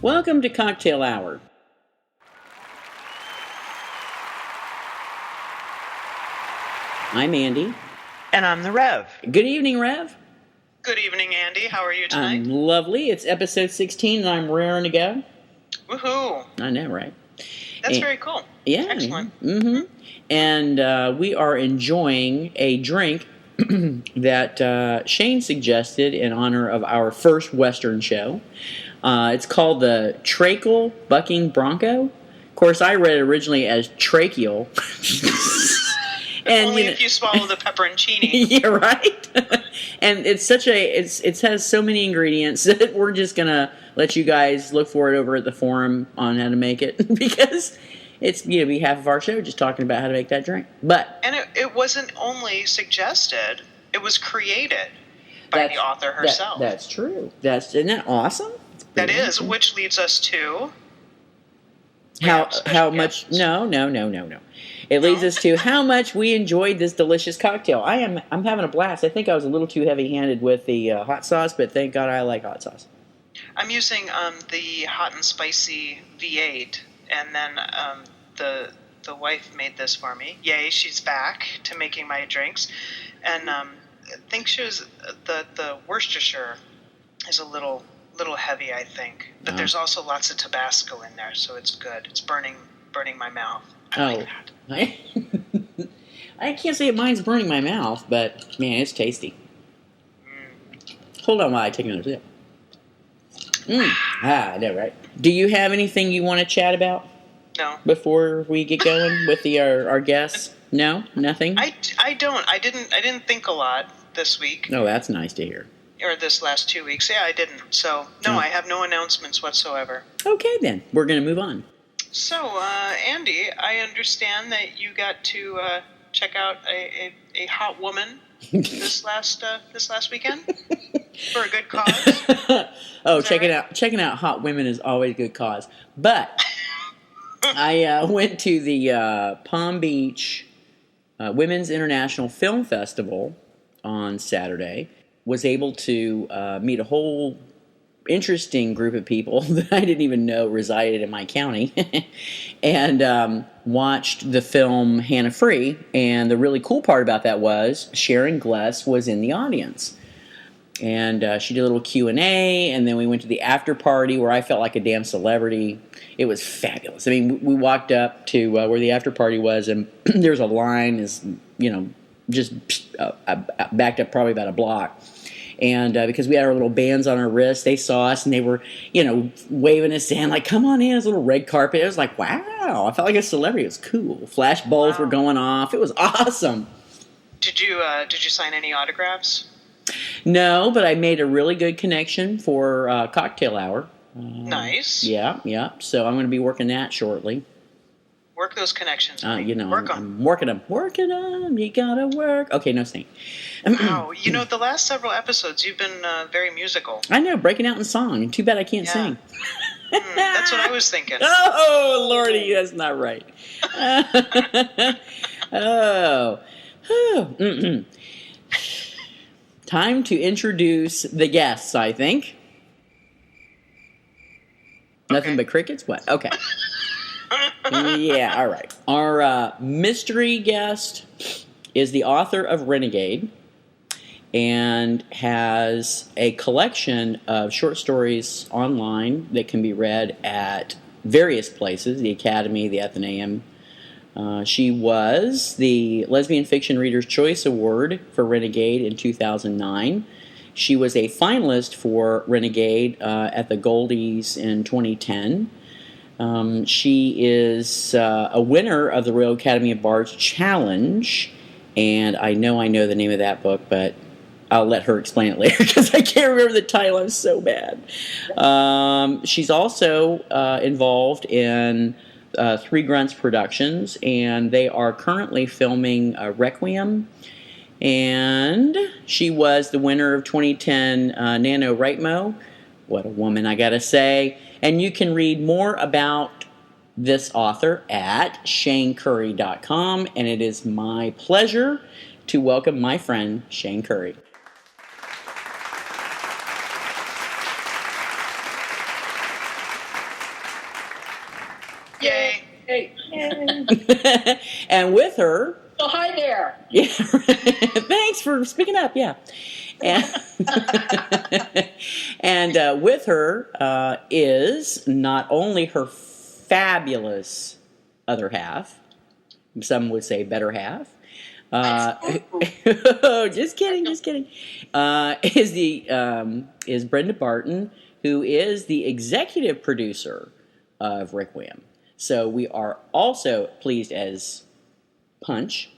Welcome to Cocktail Hour. I'm Andy. And I'm the Rev. Good evening, Rev. Good evening, Andy. How are you tonight? I'm lovely. It's episode 16 and I'm raring to go. Woohoo. I know, right? That's very cool. Yeah. Excellent. Mm-hmm. And we are enjoying a drink that Cheyne suggested in honor of our first Western show. It's called the Trachel Bucking Bronco. Of course, I read it originally as tracheal. And, only if you swallow the pepperoncini. Yeah, right? And it's such it has so many ingredients that we're just going to let you guys look for it over at the forum on how to make it. Because it's going to be half of our show just talking about how to make that drink. And it wasn't only suggested, it was created by the author herself. That's true. Isn't that awesome? That is, awesome. Which leads us to... How much... No. It leads us to how much we enjoyed this delicious cocktail. I'm having a blast. I think I was a little too heavy-handed with the hot sauce, but thank God I like hot sauce. I'm using the hot and spicy V8, and then the wife made this for me. Yay, she's back to making my drinks. And I think she was the Worcestershire is a little heavy, I think. But there's also lots of Tabasco in there, so it's good. It's burning my mouth. I like that. I can't say mine's burning my mouth, but man, it's tasty. Hold on while I take another sip. I know, right? Do you have anything you want to chat about? No. Before we get going with our guests? No, nothing. I don't. I didn't think a lot this week. Oh, that's nice to hear. Or this last 2 weeks. Yeah, I didn't. So no, I have no announcements whatsoever. Okay, then we're going to move on. So, Andy, I understand that you got to check out a hot woman this last weekend for a good cause. Checking out hot women is always a good cause. But I went to the Palm Beach Women's International Film Festival on Saturday. Was able to meet a whole interesting group of people that I didn't even know resided in my county and watched the film Hannah Free. And the really cool part about that was Sharon Gless was in the audience. And she did a little Q&A, and then we went to the after party where I felt like a damn celebrity. It was fabulous. I mean, we walked up to where the after party was, and there's a line, just backed up probably about a block. And because we had our little bands on our wrists, they saw us and they were, waving us in, like, come on in, this little red carpet. It was like, wow, I felt like a celebrity. It was cool. Flash bulbs were going off. It was awesome. Did you sign any autographs? No, but I made a really good connection for Cocktail Hour. Nice. Yeah. So I'm going to be working that shortly. Work those connections. Work them. I'm working them. You gotta work. Okay, no singing. Wow, the last several episodes you've been very musical. I know, breaking out in song. Too bad I can't sing. That's what I was thinking. Oh, Lordy, that's not right. Time to introduce the guests, I think. Nothing but crickets? What? Okay. Yeah, all right. Our mystery guest is the author of Renegade and has a collection of short stories online that can be read at various places, the Academy, the Athenaeum. She was the Lesbian Fiction Reader's Choice Award for Renegade in 2009. She was a finalist for Renegade at the Goldies in 2010. She is a winner of the Royal Academy of Bards Challenge, and I know the name of that book, but I'll let her explain it later because I can't remember the title. I'm so bad. She's also involved in Three Grunts Productions, and they are currently filming Requiem. And she was the winner of 2010 NaNoWriMo. What a woman, I gotta say. And you can read more about this author at CheyneCurry.com. And it is my pleasure to welcome my friend, Cheyne Curry. Yay! Hey. And with her... Oh, hi there. Yeah. Thanks for speaking up, yeah. And with her is not only her fabulous other half, some would say better half. Just kidding. Is Brenda Barton, who is the executive producer of Requiem. So we are also pleased as punch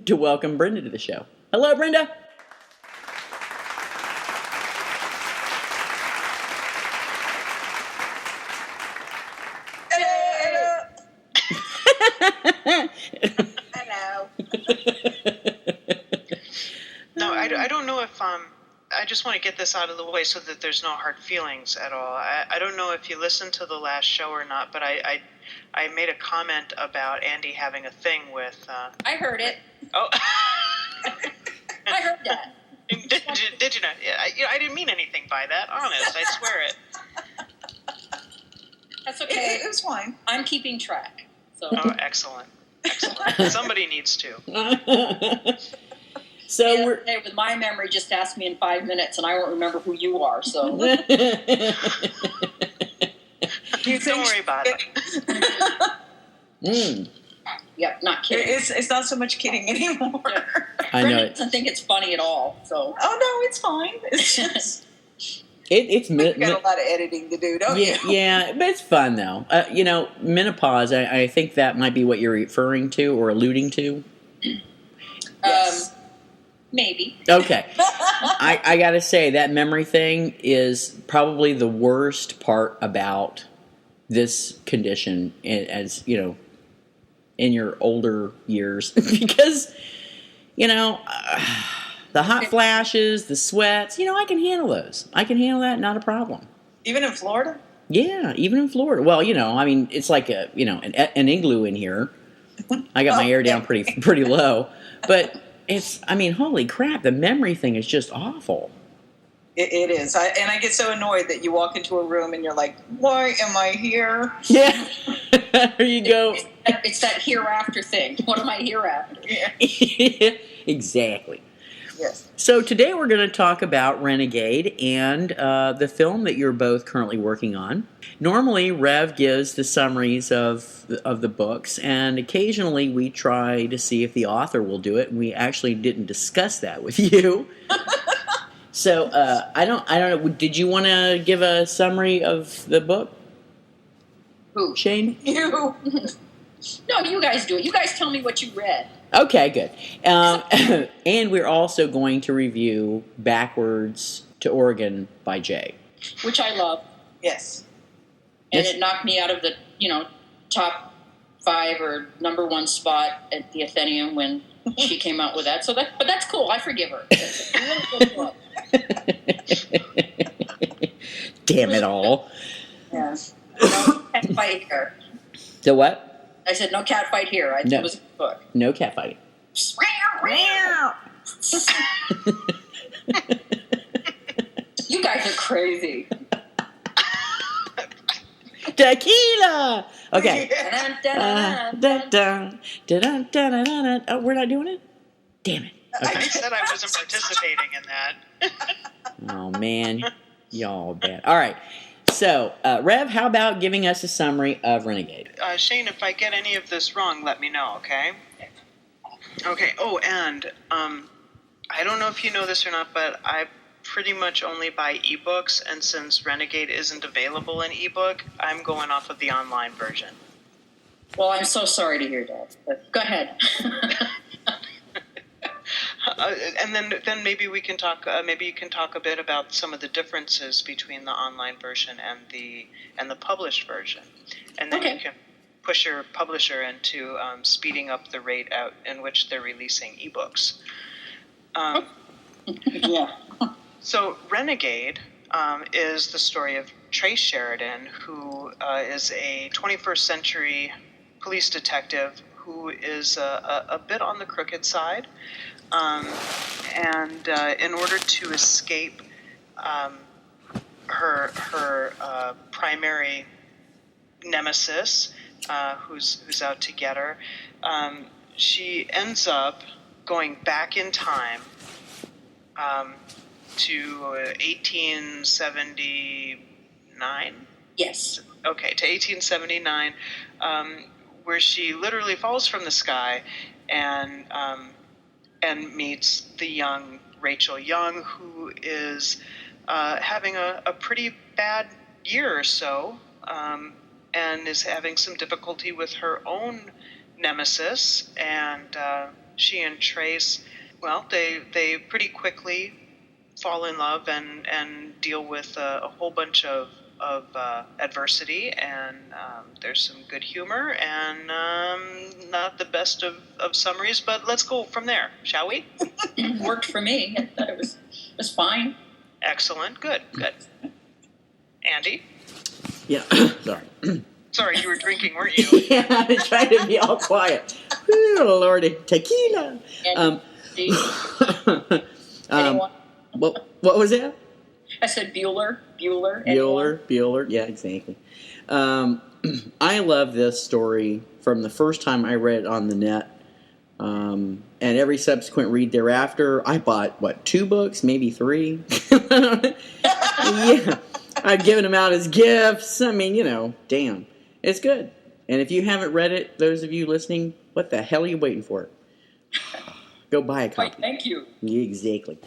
to welcome Brenda to the show. Hello, Brenda. Hello. No, I don't know if I just want to get this out of the way so that there's no hard feelings at all. I don't know if you listened to the last show or not, but I made a comment about Andy having a thing with... I heard it. Oh. I heard that. Did you not? Yeah, I didn't mean anything by that. Honest, I swear it. That's okay. It was fine. I'm keeping track. So. Oh, excellent. Somebody needs to. So we're... Hey, with my memory, just ask me in 5 minutes, and I won't remember who you are. So. Don't worry about it. Yep, not kidding. It's not so much kidding anymore. I know Brenda it. doesn't think it's funny at all. So. Oh no, it's fine. It's just It's you got a lot of editing to do, don't you? Yeah, but it's fun though. Menopause. I think that might be what you're referring to or alluding to. Yes. Maybe. Okay. I got to say, that memory thing is probably the worst part about this condition, as you know, in your older years. Because, the hot flashes, the sweats, I can handle those. I can handle that, not a problem. Even in Florida? Yeah, even in Florida. Well, it's like an igloo in here. I got my air down pretty low. But... holy crap, the memory thing is just awful. It is. I get so annoyed that you walk into a room and you're like, why am I here? Yeah. There you go. It's that hereafter thing. What am I hereafter? Yeah. Exactly. Yes. So today we're going to talk about Renegade and the film that you're both currently working on. Normally, Rev gives the summaries of the books, and occasionally we try to see if the author will do it. And we actually didn't discuss that with you. So I don't know. Did you want to give a summary of the book? Who? Cheyne? You. No, you guys do it. You guys tell me what you read. Okay, good. And we're also going to review Backwards to Oregon by Jay. Which I love. Yes. And it knocked me out of the, top 5 or number 1 spot at the Athenaeum when she came out with that. But that's cool. I forgive her. It's a really good book. Damn it all. Yes. No cat fight here. So what? I said no cat fight here. It was a good book. No cat fighting. You guys are crazy. Tequila! Okay. Dun-dun-dun-dun-dun. Oh, we're not doing it? Damn it. I Okay. said I wasn't participating in that. Oh, man. Y'all bad. All right. So, Rev, how about giving us a summary of Renegade? Shane, if I get any of this wrong, let me know, okay? Okay. Oh, and I don't know if you know this or not, but I pretty much only buy ebooks, and since Renegade isn't available in ebook, I'm going off of the online version. Well, I'm so sorry to hear that. But go ahead. And then maybe we can talk. Maybe you can talk a bit about some of the differences between the online version and the published version, and then you can push your publisher into speeding up the rate out in which they're releasing ebooks. Yeah. So Renegade is the story of Trace Sheridan, who is a 21st century police detective who is a bit on the crooked side. And in order to escape her primary nemesis, who's out to get her. She ends up going back in time to 1879. Yes. Okay, to 1879, where she literally falls from the sky and meets the young Rachel Young, who is having a pretty bad year or so, and is having some difficulty with her own nemesis. And she and Trace, well, they pretty quickly fall in love and deal with a whole bunch of adversity, and there's some good humor, and not the best of summaries, but let's go from there, shall we? It worked for me. I thought it was fine. Excellent. Good. Andy? Yeah, sorry. Sorry, you were drinking, weren't you? Yeah, I was trying to be all quiet. Oh, Lordy. Tequila. And anyone? What was that? I said Bueller. Bueller. Yeah, exactly. I love this story from the first time I read it on the net. And every subsequent read thereafter, I bought, 2 books, maybe 3? Yeah. I've given them out as gifts. I mean, damn. It's good. And if you haven't read it, those of you listening, what the hell are you waiting for? Go buy a copy. Thank you. Exactly.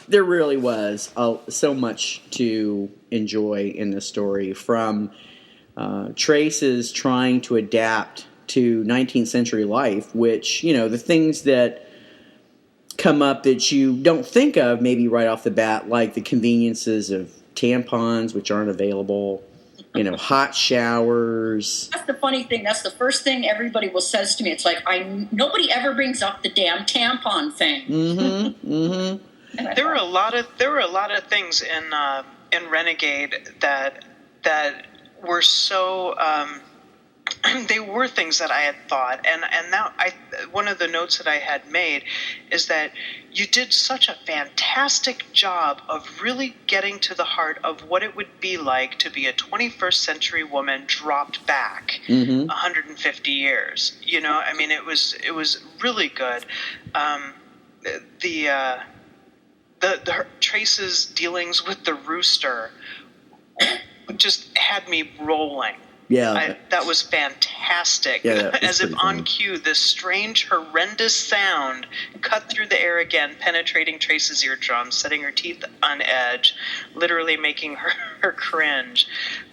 There really was so much to enjoy in this story, from Trace's trying to adapt to 19th century life, which, the things that come up that you don't think of maybe right off the bat, like the conveniences of tampons, which aren't available, hot showers. That's the funny thing. That's the first thing everybody says to me. It's like, nobody ever brings up the damn tampon thing. Mm-hmm, mm-hmm. There were a lot of things in Renegade that were so they were things that I had thought, and now one of the notes that I had made is that you did such a fantastic job of really getting to the heart of what it would be like to be a 21st century woman dropped back 150 years. I mean, it was really good. The Trace's dealings with the rooster just had me rolling. Yeah, that was fantastic. Yeah, as if on cue, this strange, horrendous sound cut through the air again, penetrating Trace's eardrums, setting her teeth on edge, literally making her cringe.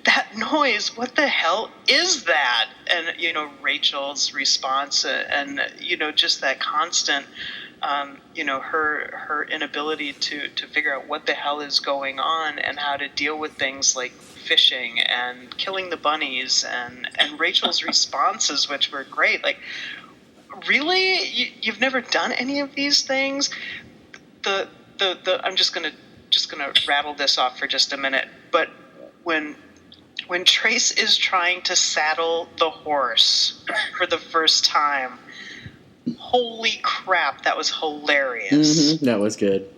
That noise, what the hell is that? And, Rachel's response, and, just that constant, her inability to figure out what the hell is going on and how to deal with things like fishing and killing the bunnies, and Rachel's responses, which were great. Like, really? You've never done any of these things? I'm just gonna rattle this off for just a minute. But when Trace is trying to saddle the horse for the first time, holy crap, that was hilarious. Mm-hmm, that was good.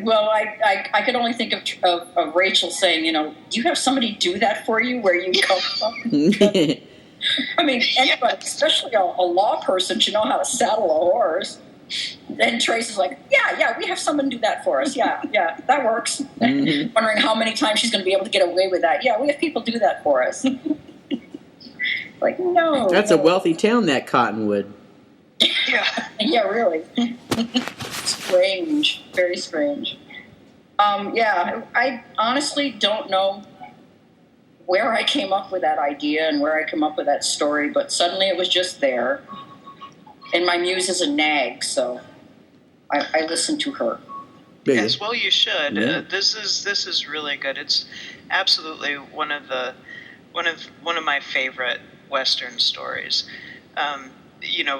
Well, I could only think of Rachel saying, do you have somebody do that for you where you come from? I mean, anybody, especially a law person, should know how to saddle a horse. Then Trace is like, yeah, we have someone do that for us. Yeah, that works. Mm-hmm. Wondering how many times she's going to be able to get away with that. Yeah, we have people do that for us. Like, no. That's a wealthy town, that Cottonwood. Yeah, really. Strange. Very strange. I honestly don't know where I came up with that idea and where I came up with that story, but suddenly it was just there. And my muse is a nag, so I listen to her. Yes, well, you should. Yeah. This is really good. It's absolutely one of my favorite Western stories.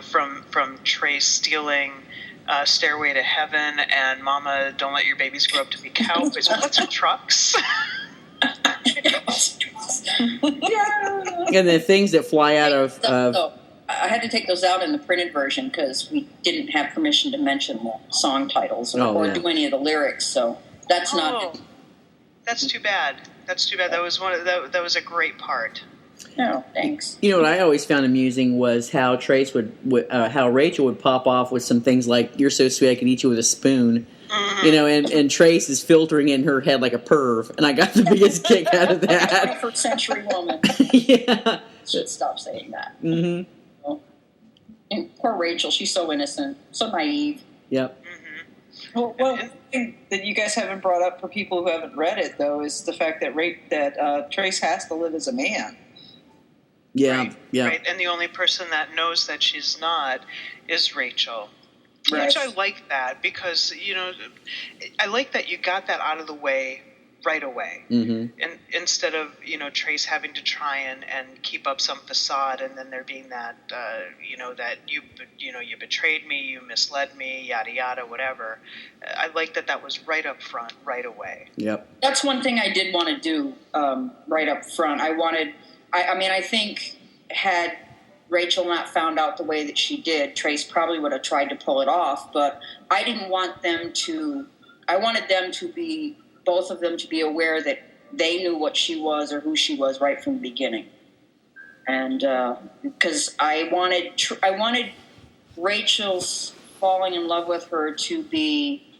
From Trace stealing Stairway to Heaven and Mama, Don't Let Your Babies Grow Up to Be Cowboys. What's trucks? And the things that fly out of... I had to take those out in the printed version because we didn't have permission to mention the song titles or do any of the lyrics, so that's not... That's too bad. That was that was a great part. No, thanks. You know what I always found amusing was how how Rachel would pop off with some things like, "You're so sweet, I can eat you with a spoon." Mm-hmm. You know, and Trace is filtering in her head like a perv, and I got the biggest kick out of that. 21st century woman. Yeah. Should stop saying that. Mm-hmm. And poor Rachel, she's so innocent, so naive. Yep. Well, one thing that you guys haven't brought up for people who haven't read it, though, is the fact that Trace has to live as a man. Yeah. Right, Yeah. right. And the only person that knows that she's not is Rachel. Right. Which I like that because, you know, I like that you got that out of the way right away. Mm-hmm. And instead of, you know, Trace having to try and keep up some facade and then there being that, you know, that you betrayed me, you misled me, yada, yada, whatever. I like that was right up front, right away. Yep. That's one thing I did want to do right up front. I think had Rachel not found out the way that she did, Trace probably would have tried to pull it off, but I didn't want them to, I wanted them to be, both of them to be aware that they knew what she was or who she was right from the beginning. And because I wanted Rachel's falling in love with her to be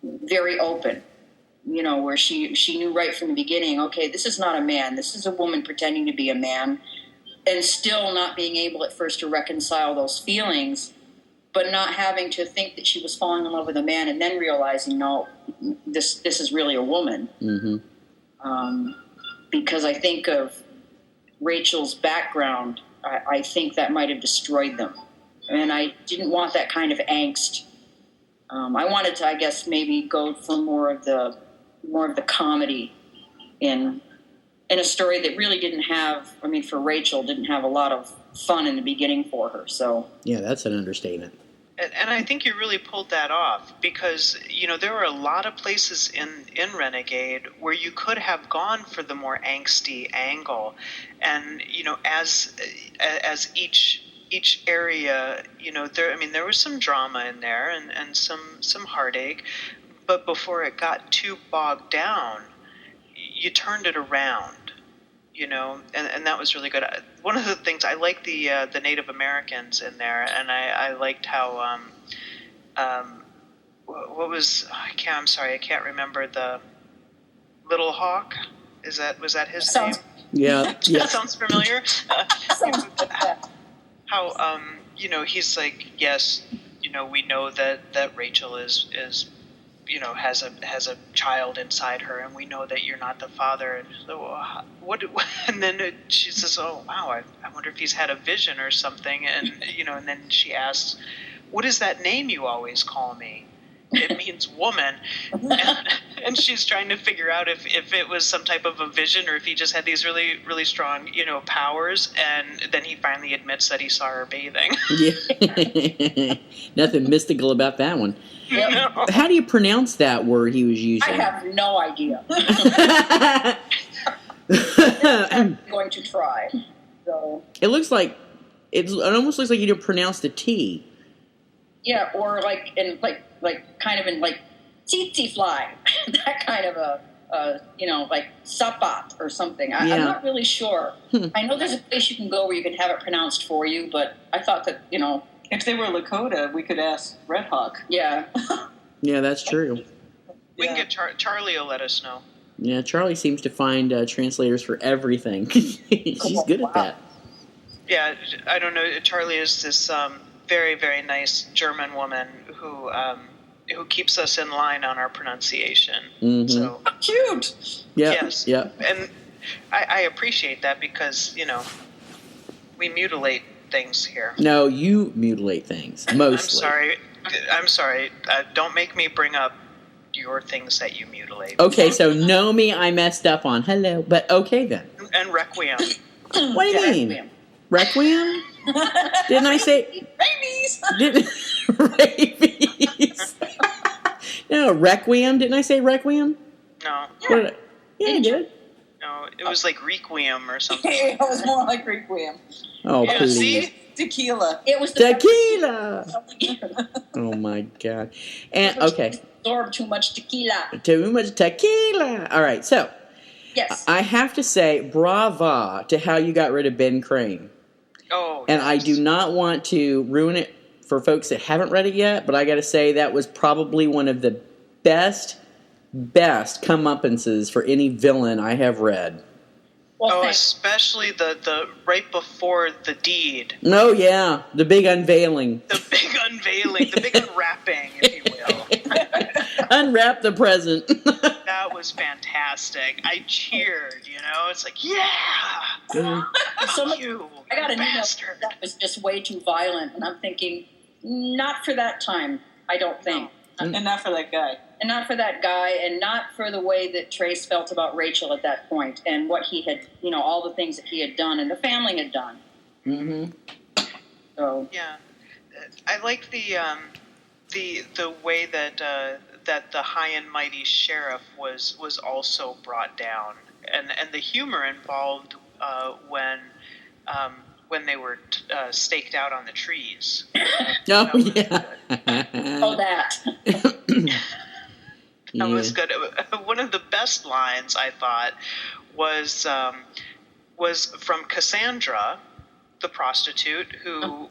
very open, you know, where she knew right from the beginning, okay, this is not a man, this is a woman pretending to be a man, and still not being able at first to reconcile those feelings, but not having to think that she was falling in love with a man and then realizing, no, this is really a woman. Mm-hmm. Because I think of Rachel's background, I think that might have destroyed them. And I didn't want that kind of angst. I wanted to, I guess, maybe go for more of the comedy in a story that really didn't have, I mean, for Rachel, didn't have a lot of fun in the beginning for her. So Yeah, that's an understatement. And I think you really pulled that off because, you know, there were a lot of places in Renegade where you could have gone for the more angsty angle. And, you know, as each area, you know, there was some drama in there and some heartache. But before it got too bogged down, you turned it around. You know, and that was really good. One of the things I liked the Native Americans in there, and I liked how what was I can't remember the Little Hawk. Was that his name? Yeah, yeah. That sounds familiar. How you know, he's like, yes, you know, we know that Rachel is you know, has a child inside her, and we know that you're not the father. And so, what? And then she says, "Oh, wow! I wonder if he's had a vision or something." And you know, and then she asks, "What is that name you always call me?" It means woman, and she's trying to figure out if it was some type of a vision or if he just had these really really strong, you know, powers. And then he finally admits that he saw her bathing. Yeah, nothing mystical about that one. No. How do you pronounce that word he was using? I have no idea. I'm going to try. So It looks like it almost looks like you don't pronounce the T. yeah, or like kind of in like tsetse fly, that kind of a you know, like sapat or something. I'm not really sure. I know there's a place you can go where you can have it pronounced for you, but I thought that, you know, If they were Lakota, we could ask Red Hawk. yeah. Yeah, that's true. We can get Charlie will let us know. Yeah, Charlie seems to find translators for everything. She's good at that. Yeah, I don't know. Charlie is this very, very nice German woman who keeps us in line on our pronunciation. Mm-hmm. So Cute. Yeah. yes, Yeah. and I appreciate that because, you know, we mutilate things here. No, you mutilate things mostly. I'm sorry. Don't make me bring up your things that you mutilate. Okay, so know me, I messed up on. Hello, but okay then. And Requiem. What do you mean? Requiem? Didn't I say Babies. rabies? No, Requiem. Didn't I say Requiem? No, Yeah, I did. no, it was like Requiem or something. It was more like Requiem. Oh, Yeah, please. see? Tequila. It was the Tequila. Oh my God. And okay, absorbed too much tequila. too much tequila. All right, so Yes. I have to say, brava to how you got rid of Ben Crane. Oh, And yes. I do not want to ruin it for folks that haven't read it yet, but I got to say that was probably one of the best comeuppances for any villain I have read. Well, especially the right before the deed. Oh, yeah. The big unveiling. The big unveiling, the big unwrapping, if you will. Unwrap the present. That was fantastic. I cheered, It's like, yeah! Fuck you, I got a bastard. that was just way too violent, and I'm thinking, not for that time, I don't think. And not for that guy. And not for that guy, and not for the way that Trace felt about Rachel at that point, and what he had, all the things that he had done and the family had done. Mm-hmm. So yeah, I like the way that that the high and mighty sheriff was also brought down, and the humor involved when they were staked out on the trees. Oh, yeah. Oh, that. That was good. One of the best lines, I thought, was from Cassandra, the prostitute, who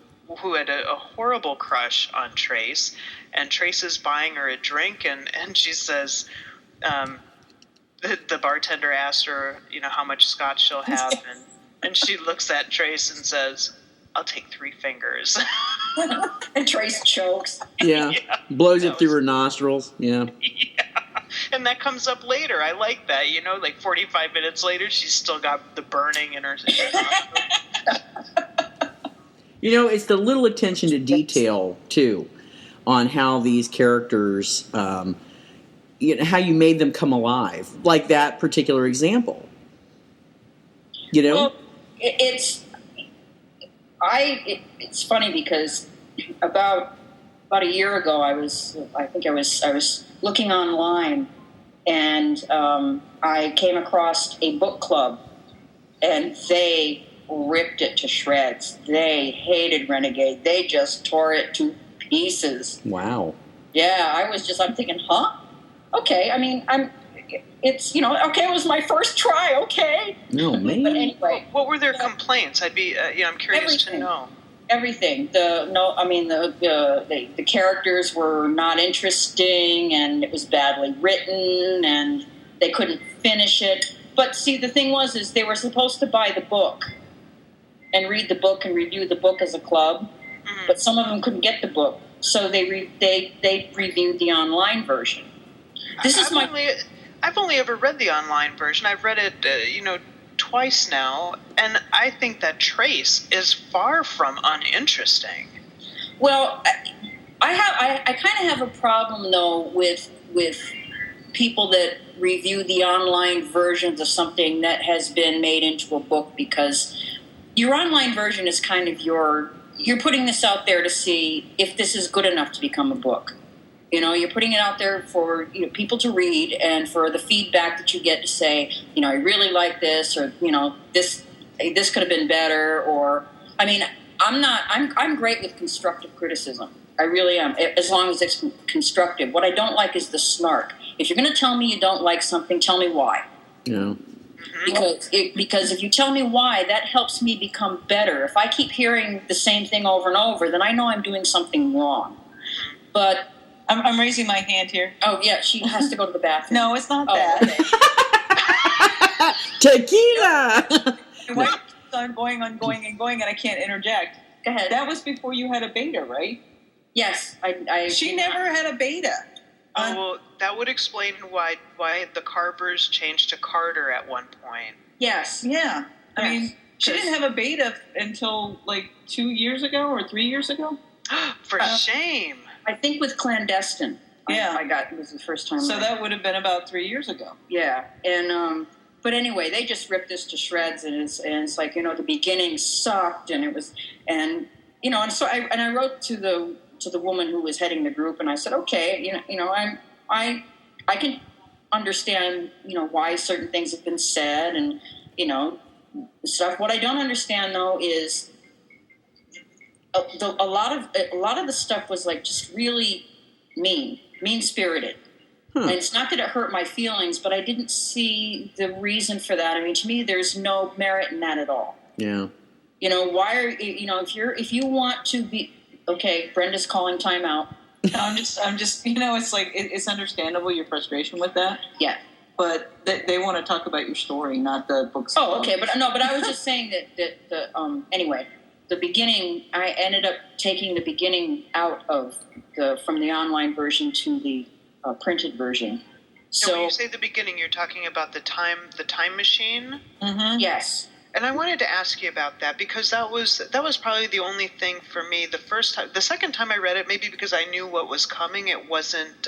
had a horrible crush on Trace, and Trace is buying her a drink, and she says, the bartender asked her, how much scotch she'll have, and she looks at Trace and says, "I'll take 3 fingers." And Trace chokes. Yeah. Blows it through her nostrils. Yeah. Yeah. And that comes up later. I like that. 45 minutes later, she's still got the burning in her nostrils. It's the little attention to detail, too, on how these characters, how you made them come alive. Like that particular example. Well, it's funny because about a year ago, I was looking online, and I came across a book club, and they ripped it to shreds. They hated Renegade. They just tore it to pieces. Wow. Yeah, I'm thinking, huh? Okay. I mean, it's, okay, it was my first try, okay. No, man. But anyway. What were their complaints? I'd be, I'm curious to know. Everything. The characters were not interesting, and it was badly written, and they couldn't finish it. But see, the thing is they were supposed to buy the book and read the book and review the book as a club, but some of them couldn't get the book, so they reviewed the online version. I've only ever read the online version. I've read it, twice now, and I think that Trace is far from uninteresting. Well, I kind of have a problem though with people that review the online versions of something that has been made into a book, because your online version is kind of you're putting this out there to see if this is good enough to become a book. You're putting it out there for people to read, and for the feedback that you get to say, I really like this, or this could have been better, or I'm great with constructive criticism. I really am, as long as it's constructive. What I don't like is the snark. If you're going to tell me you don't like something, tell me why. Yeah. Because if you tell me why, that helps me become better. If I keep hearing the same thing over and over, then I know I'm doing something wrong. But I'm raising my hand here. Oh, yeah, she has to go to the bathroom. No, it's not that. Okay. Tequila! Why keeps on going, and I can't interject? Go ahead. That was before you had a beta, right? Yes. She never had a beta. Well, that would explain why the Carvers changed to Carter at one point. Yes. Yeah. I mean, she didn't have a beta until like 2 years ago or 3 years ago. For shame. I think with Clandestine. Yeah. It was the first time. So that would have been about 3 years ago. Yeah. And, but anyway, they just ripped this to shreds, and it's like, the beginning sucked, and it was, and so I wrote to the woman who was heading the group, and I said, okay, I can understand, why certain things have been said, and stuff. What I don't understand though is a lot of the stuff was like just really mean spirited, And it's not that it hurt my feelings, but I didn't see the reason for that. I mean, to me, there's no merit in that at all. Yeah. You know, why are you know, if you want to be okay, Brenda's calling time out. I'm just, you know, it's like it's understandable your frustration with that. Yeah. But they want to talk about your story, not the books. Oh, okay, but I was just saying that anyway, the beginning, I ended up taking the beginning out of from the online version to the printed version. So when you say the beginning, you're talking about the time machine. Mm-hmm. Yes. And I wanted to ask you about that because that was probably the only thing for me. The first time, the second time I read it, maybe because I knew what was coming, it wasn't.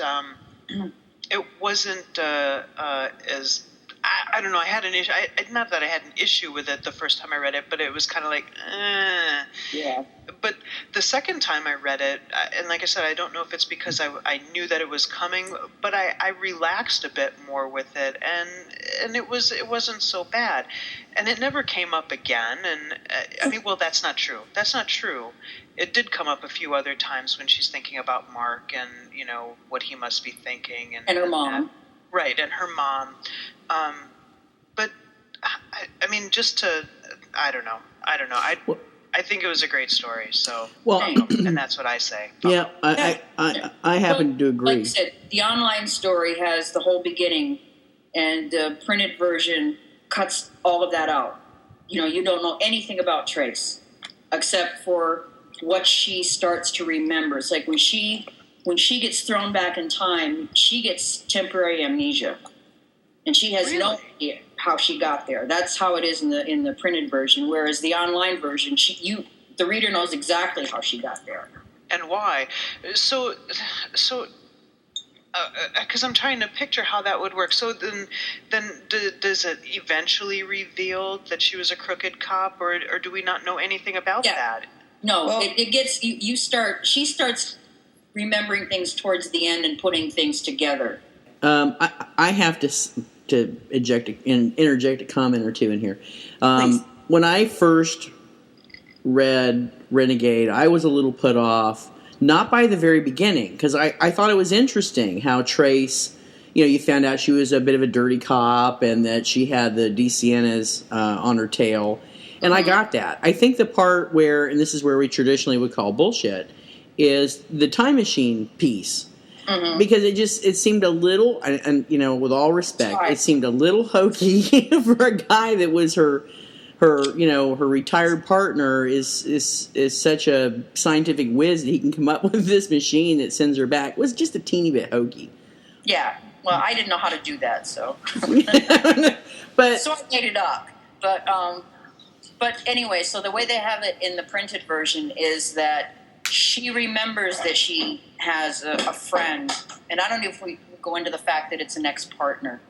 As I don't know. I had an issue. Not that I had an issue with it the first time I read it, but it was kind of like, Yeah. But the second time I read it, and like I said, I don't know if it's because I knew that it was coming, but I relaxed a bit more with it, and it wasn't so bad, and it never came up again. And I mean, well, that's not true. That's not true. It did come up a few other times when she's thinking about Mark and, you know, what he must be thinking. And her mom. Right, and her mom. But, I mean, I don't know. I think it was a great story, so, and that's what I say. Yeah, I happen to agree. Like I said, the online story has the whole beginning, and the printed version cuts all of that out. You know, you don't know anything about Trace, except for what she starts to remember. It's like when she gets thrown back in time, she gets temporary amnesia, and she has no idea how she got there. That's how it is in the printed version. Whereas the online version, the reader knows exactly how she got there and why. So, because I'm trying to picture how that would work. So then does it eventually reveal that she was a crooked cop, or do we not know anything about that? No, well, it gets she starts remembering things towards the end and putting things together. I have to interject a comment or two in here. Please. When I first read Renegade, I was a little put off, not by the very beginning, because I thought it was interesting how Trace, you know, you found out she was a bit of a dirty cop and that she had the DeSiennas on her tail. And I got that. I think the part where, and this is where we traditionally would call bullshit, is the time machine piece. Mm-hmm. Because it seemed a little, and you know, with all respect, it seemed a little hokey for a guy that was her retired partner is such a scientific whiz that he can come up with this machine that sends her back. It was just a teeny bit hokey. Yeah. Well, I didn't know how to do that, so. But so I made it up. But anyway, so the way they have it in the printed version is that she remembers that she has a friend, and I don't know if we go into the fact that it's an ex-partner,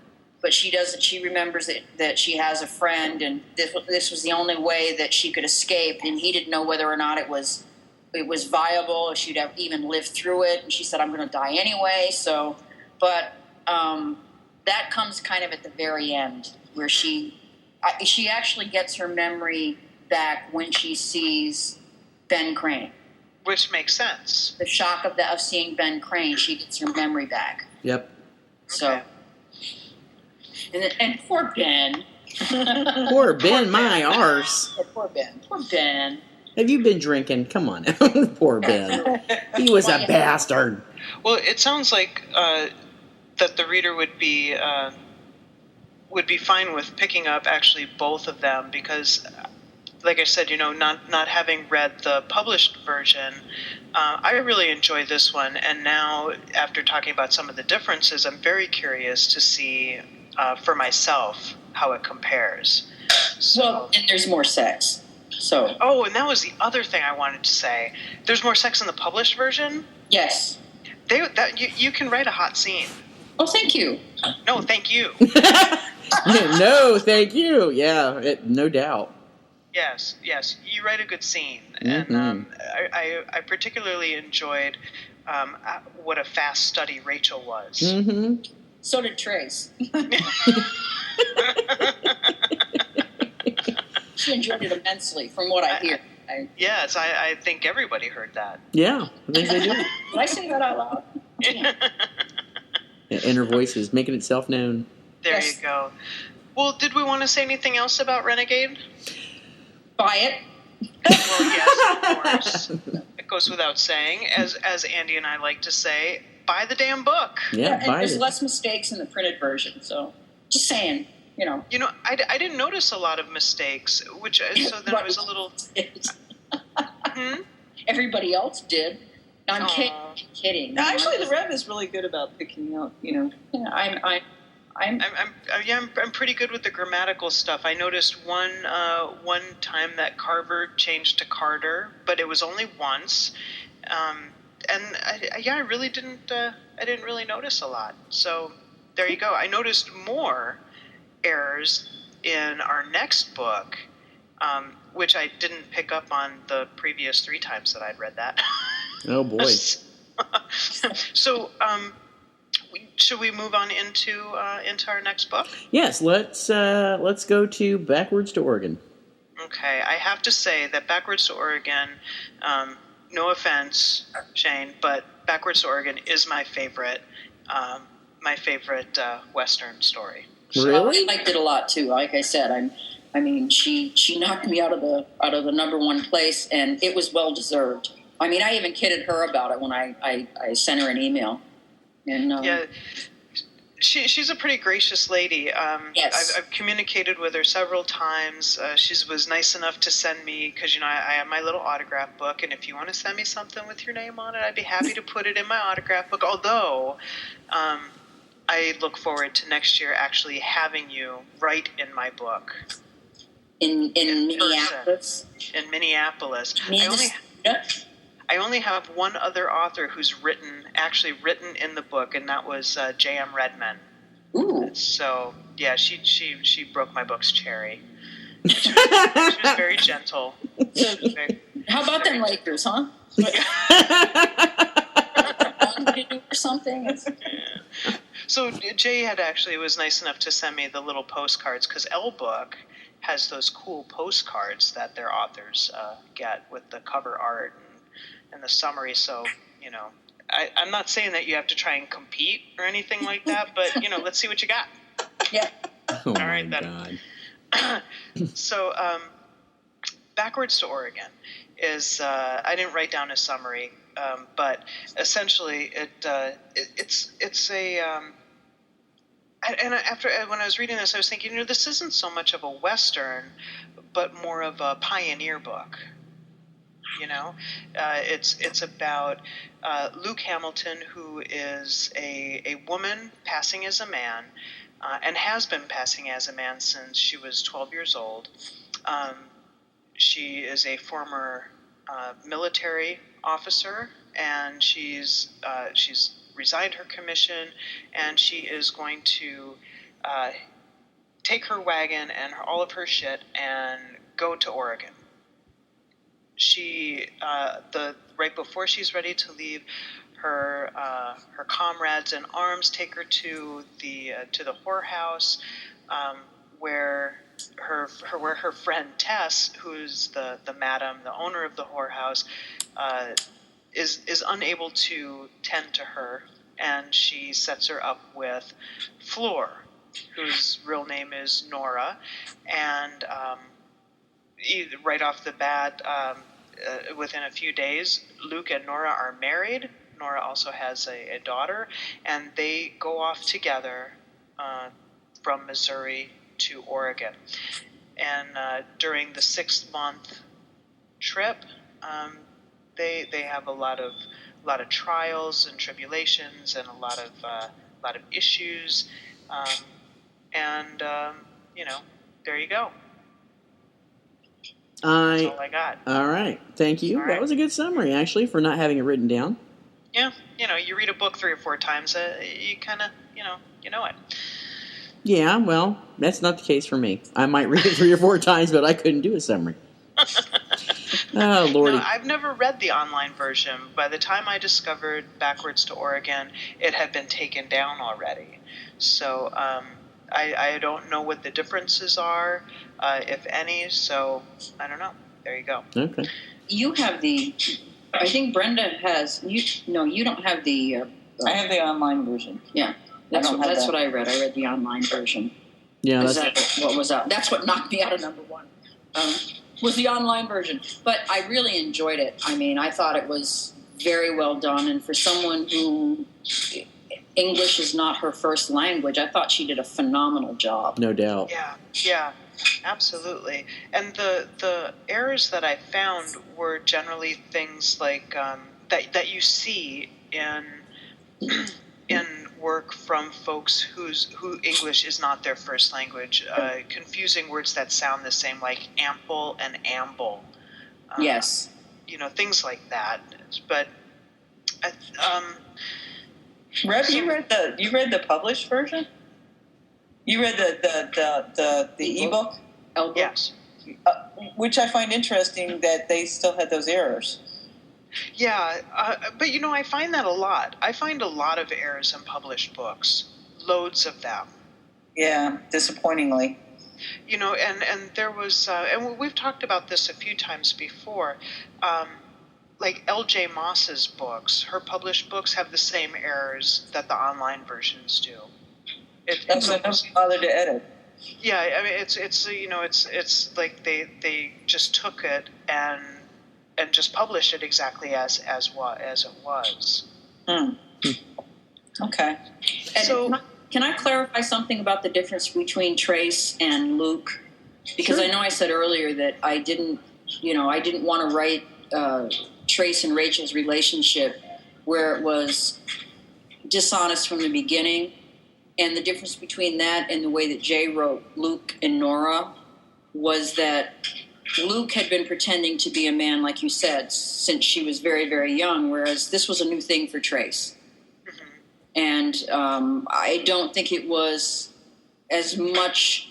but she doesn't. She remembers that she has a friend, and this was the only way that she could escape, and he didn't know whether or not it was viable, if she'd have even lived through it, and she said, I'm going to die anyway, so, but that comes kind of at the very end, where she actually gets her memory back when she sees Ben Crane. Which makes sense. The shock of seeing Ben Crane, she gets her memory back. Yep. So, and poor Ben. Poor Ben, my arse. Yeah, poor Ben. Have you been drinking? Come on, poor Ben. He was a bastard. Well, it sounds like that the reader would be fine with picking up actually both of them because, like I said, you know, not having read the published version, I really enjoy this one. And now, after talking about some of the differences, I'm very curious to see for myself how it compares. So, well, and there's more sex. So. Oh, and that was the other thing I wanted to say. There's more sex in the published version? Yes. You can write a hot scene. Oh, thank you. No, thank you. No, thank you. Yeah, no doubt. Yes, you write a good scene, and I particularly enjoyed what a fast study Rachel was. Mm-hmm. So did Trace. She enjoyed it immensely, from what I hear. Yes, I think everybody heard that. Yeah, I think they did. Did I say that out loud? Inner voice is making itself known. There Yes. you go. Well, did we want to say anything else about Renegade? Buy it. Well, yes, of course. It goes without saying. As Andy and I like to say, buy the damn book. Yeah, and buy there's it. less mistakes in the printed version. So, just saying, You know, I didn't notice a lot of mistakes, which so then I was a little. Everybody else did. I'm Aw. kidding. No, actually, the Rev is really good about picking out, Yeah, I'm pretty good with the grammatical stuff. I noticed one time that Carver changed to Carter, but it was only once, and I really didn't. I didn't really notice a lot. So there you go. I noticed more errors in our next book, which I didn't pick up on the previous 3 times that I'd read that. Oh boy. So, should we move on into our next book? Yes, let's go to Backwards to Oregon. Okay, I have to say that Backwards to Oregon, no offense, Cheyne, but Backwards to Oregon is my favorite Western story. Really? I liked it a lot too. Like I said, she knocked me out of the number 1 place, and it was well deserved. I mean, I even kidded her about it when I sent her an email. And Yeah, she's a pretty gracious lady. Yes. I've communicated with her several times. She was nice enough to send me, because I have my little autograph book, and if you want to send me something with your name on it, I'd be happy to put it in my autograph book. Although, I look forward to next year actually having you write in my book. in in Minneapolis. In Minneapolis. Minnesota? I only have one other author who's actually written in the book, and that was J.M. Redman. Ooh. So yeah, she broke my book's cherry. She was very gentle. How about them Lakers, huh? Or something. Yeah. So Jay was nice enough to send me the little postcards, because L Book has those cool postcards that their authors get with the cover art and the summary. So I'm not saying that you have to try and compete or anything like that, but let's see what you got. Yeah. Oh All my right, then. God. So, Backwards to Oregon is I didn't write down a summary, but essentially it's a when I was reading this, I was thinking, this isn't so much of a Western, but more of a pioneer book. It's about Luke Hamilton, who is a woman passing as a man, and has been passing as a man since she was 12 years old. She is a former military officer, and she's resigned her commission, and she is going to take her wagon and all of her shit and go to Oregon. She right before she's ready to leave, her comrades in arms take her to the whorehouse, where her friend Tess, who's the madam, the owner of the whorehouse, is unable to tend to her, and she sets her up with Fleur, whose real name is Nora, and right off the bat, within a few days, Luke and Nora are married. Nora also has a daughter, and they go off together from Missouri to Oregon. And during the 6-month trip, they have a lot of trials and tribulations and a lot of issues, and there you go. That's all I got. All right. Thank you. All right. That was a good summary, actually, for not having it written down. Yeah, you read a book 3 or 4 times, you kind of, you know it. Yeah, well, that's not the case for me. I might read it 3 or 4 times, but I couldn't do a summary. Oh, Lordy. No, I've never read the online version. By the time I discovered Backwards to Oregon, it had been taken down already. So I don't know what the differences are, if any, so I don't know. There you go. Okay. You have I think Brenda has, you don't have the... I have the online version. Yeah. That's what I read. I read the online version. Yeah, What was up. That's what knocked me out of number one. Was the online version. But I really enjoyed it. I mean, I thought it was very well done. And for someone who English is not her first language, I thought she did a phenomenal job. No doubt. Yeah, absolutely. And the errors that I found were generally things like that you see in work from folks who English is not their first language, confusing words that sound the same, like ample and amble. Yes. Things like that. But Rev, you read the published version? You read the ebook? Yes. Which I find interesting that they still had those errors. Yeah, but I find that a lot. I find a lot of errors in published books, loads of them. Yeah, disappointingly. And there was, and we've talked about this a few times before, like L.J. Moss's books, her published books have the same errors that the online versions do. That's why I don't bother to edit. Yeah, I mean, it's like they just took it and just published it exactly as it was. Okay. And so, can I clarify something about the difference between Trace and Luke? Because I know I said earlier that I didn't want to write Trace and Rachel's relationship where it was dishonest from the beginning, and the difference between that and the way that Jay wrote Luke and Nora was that Luke had been pretending to be a man, like you said, since she was very, very young, whereas this was a new thing for Trace. Mm-hmm. And I don't think it was as much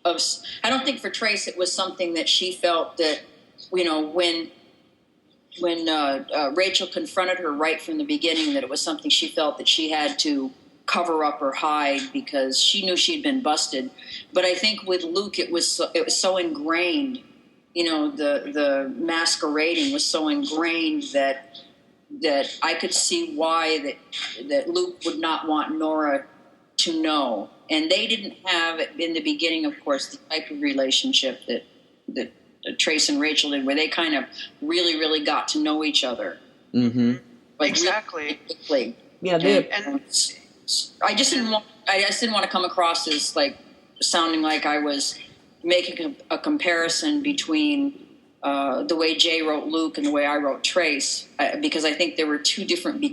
of... I don't think for Trace it was something that she felt that, when Rachel confronted her right from the beginning, that it was something she felt that she had to cover up or hide because she knew she'd been busted. But I think with Luke, it was so ingrained. The masquerading was so ingrained that I could see why that Luke would not want Nora to know. And they didn't have, in the beginning, of course, the type of relationship that Trace and Rachel did, where they kind of really, really got to know each other. Mm-hmm. Exactly. Really quickly. Yeah, and I just didn't want to come across as like sounding like I was making a comparison between the way Jay wrote Luke and the way I wrote Trace, because I think there were two different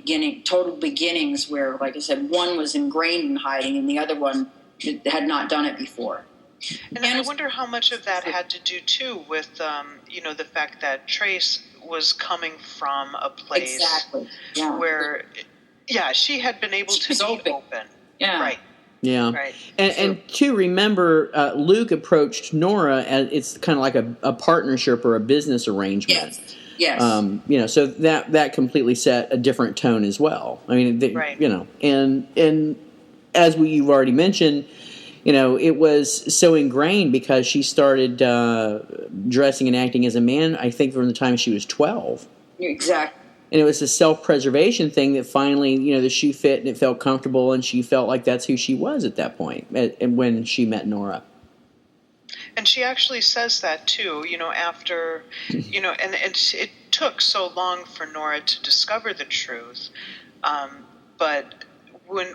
total beginnings where, like I said, one was ingrained in hiding and the other one had not done it before. And I wonder how much of that had to do, too, with, the fact that Trace was coming from a place where, she had been able to be open. Yeah. Right. Yeah. Right. And to remember, Luke approached Nora as it's kind of like a partnership or a business arrangement. Yes. So that completely set a different tone as well. I mean, and as you've already mentioned, it was so ingrained because she started dressing and acting as a man, I think, from the time she was 12. Exactly. And it was a self-preservation thing that finally, the shoe fit and it felt comfortable, and she felt like that's who she was at that point, and when she met Nora. And she actually says that, too, after, and it took so long for Nora to discover the truth. But when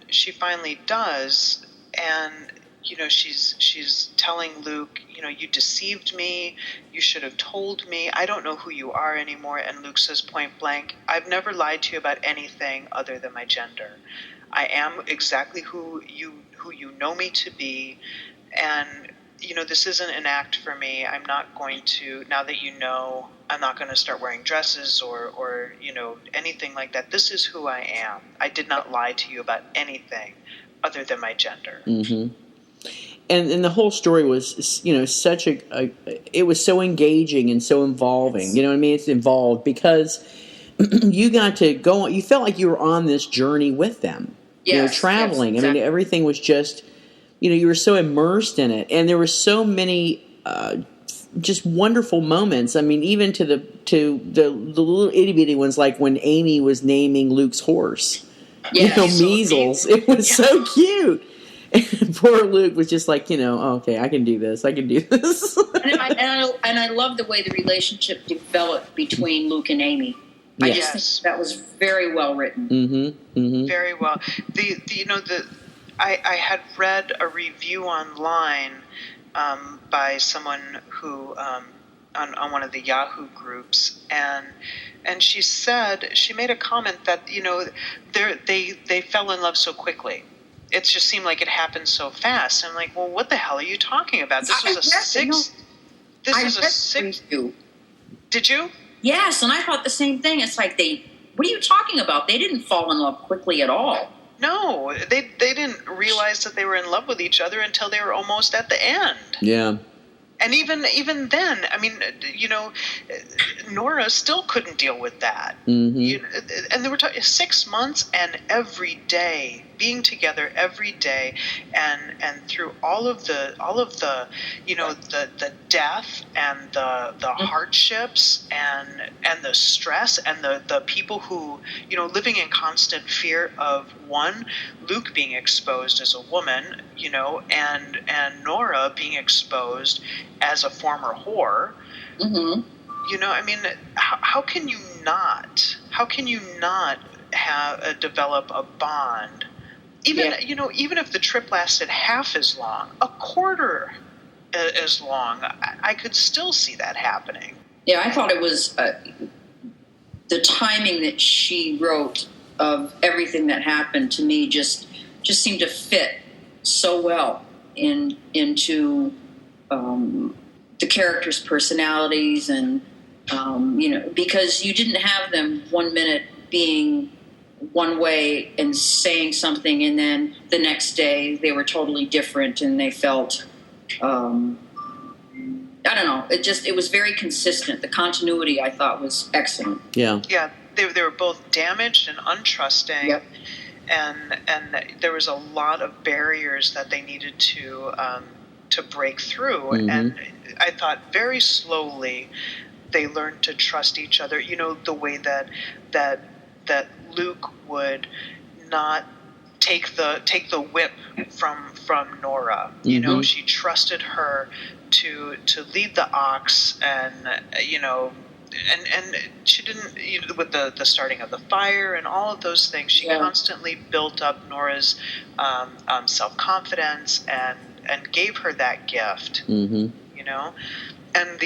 she finally does, and she's telling Luke, you deceived me, you should have told me, I don't know who you are anymore. And Luke says point blank, I've never lied to you about anything other than my gender. I am exactly who you know me to be, and this isn't an act for me. I'm not going to, now that I'm not going to start wearing dresses or anything like that. This is who I am. I did not lie to you about anything other than my gender. Mm-hmm. And the whole story was, such it was so engaging and so involving. You know what I mean? It's involved because you got to go on. You felt like you were on this journey with them. Yes, traveling. Yes, I exactly. mean, everything was just, you were so immersed in it, and there were so many just wonderful moments. I mean, even to the little itty bitty ones, like when Amy was naming Luke's horse. Yeah, measles. It was so cute. And poor Luke was just like, okay, I can do this. I can do this. and I love the way the relationship developed between Luke and Amy. I just think that was very well written. Mm-hmm. Mm-hmm. Very well. I had read a review online by someone who on one of the Yahoo groups, and she made a comment that they fell in love so quickly. It just seemed like it happened so fast. I'm like, well, what the hell are you talking about? This was a six. Did you? Yes, and I thought the same thing. It's like what are you talking about? They didn't fall in love quickly at all. No, they didn't realize that they were in love with each other until they were almost at the end. Yeah. And even then, I mean, Nora still couldn't deal with that. Mm-hmm. And they were talking 6 months and every day, being together every day, and through all of the the death and the hardships and the stress and the people who living in constant fear of Luke being exposed as a woman, and Nora being exposed as a former whore. Mm-hmm. I mean, how can you not have develop a bond? Even if the trip lasted half as long, a quarter as long, I could still see that happening. Yeah, I thought it was the timing that she wrote of everything that happened to me just seemed to fit so well into the characters' personalities, and because you didn't have them 1 minute being one way and saying something, and then the next day they were totally different, and they felt I don't know. It was very consistent. The continuity, I thought, was excellent. Yeah. Yeah, they were both damaged and untrusting. Yep. And there was a lot of barriers that they needed to break through. Mm-hmm. And I thought very slowly they learned to trust each other. The way that Luke would not take the whip from Nora. Mm-hmm. She trusted her to lead the ox, and and she didn't, with the starting of the fire and all of those things, she constantly built up Nora's self-confidence and gave her that gift. Mm-hmm. And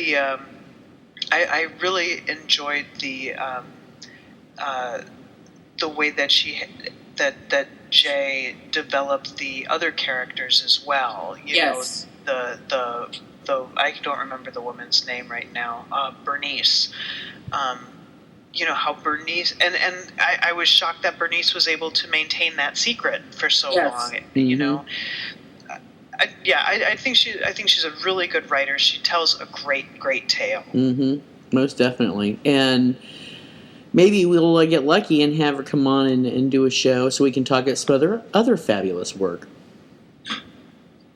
I really enjoyed the way that Jay developed the other characters as well. Yes. The I don't remember the woman's name right now. Bernice. How Bernice and I was shocked that Bernice was able to maintain that secret for so long. Mm-hmm. I think she's a really good writer. She tells a great tale. Mm-hmm. Most definitely. And maybe we'll get lucky and have her come on and do a show so we can talk about some other fabulous work.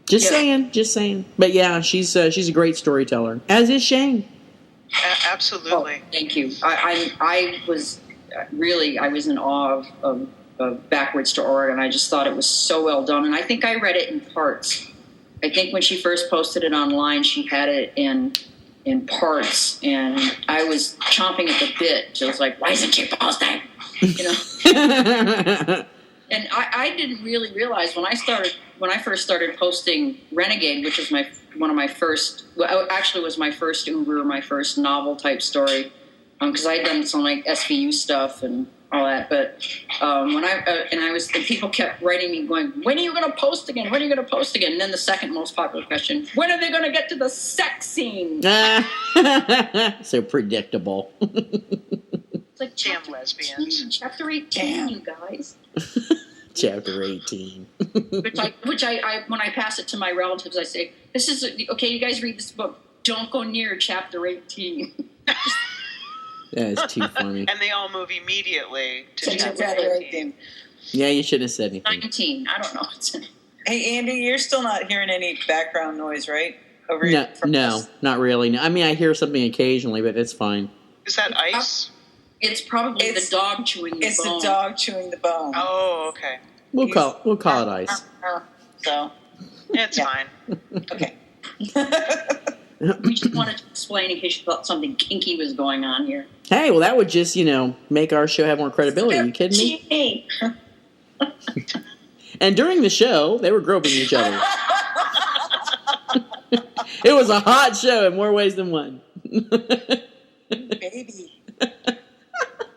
Just saying. But yeah, she's a great storyteller, as is Cheyne. Absolutely. Oh, thank you. I was in awe of Backwards to Oregon. I just thought it was so well done, and I think I read it in parts. I think when she first posted it online, she had it in parts, and I was chomping at the bit. So I was like, why isn't she posting? And I didn't really realize when I first started posting Renegade, which was one of my first. Well, actually, was my first Uber, my first novel type story, because I had done some like SVU stuff and all that. But and people kept writing me going, when are you going to post again? When are you going to post again? And then the second most popular question, when are they going to get to the sex scene? So predictable. It's like damn lesbians. Chapter 18, you guys. Chapter 18. which I when I pass it to my relatives, I say, this is okay. You guys read this book. Don't go near chapter 18. That is too funny. And they all move immediately to chapter 18. Yeah, you shouldn't have said anything. 19. I don't know. Hey, Andy, you're still not hearing any background noise, right? No, not really. I mean, I hear something occasionally, but it's fine. Is that ice? It's probably the dog chewing the bone. It's the dog chewing the bone. Oh, okay. We'll call it ice. So It's fine. Okay. We just wanted to explain in case you thought something kinky was going on here. Hey, well, that would just, make our show have more credibility. Are you kidding me? And during the show, they were groping each other. It was a hot show in more ways than one. Baby.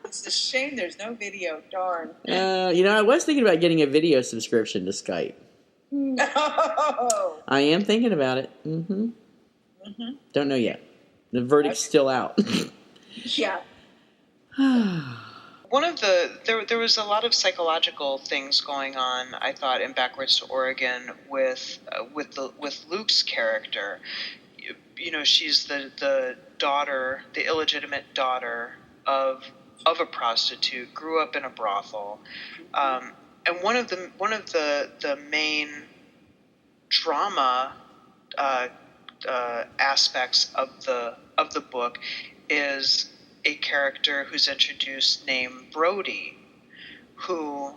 It's a shame there's no video. Darn. I was thinking about getting a video subscription to Skype. No. I am thinking about it. Mm-hmm. Mm-hmm. Don't know yet. The verdict's still out. Yeah. One of there was a lot of psychological things going on, I thought, in Backwards to Oregon with Luke's character. She's the daughter, the illegitimate daughter of a prostitute, grew up in a brothel, and one of the main drama aspects of the book is a character who's introduced named Brody, who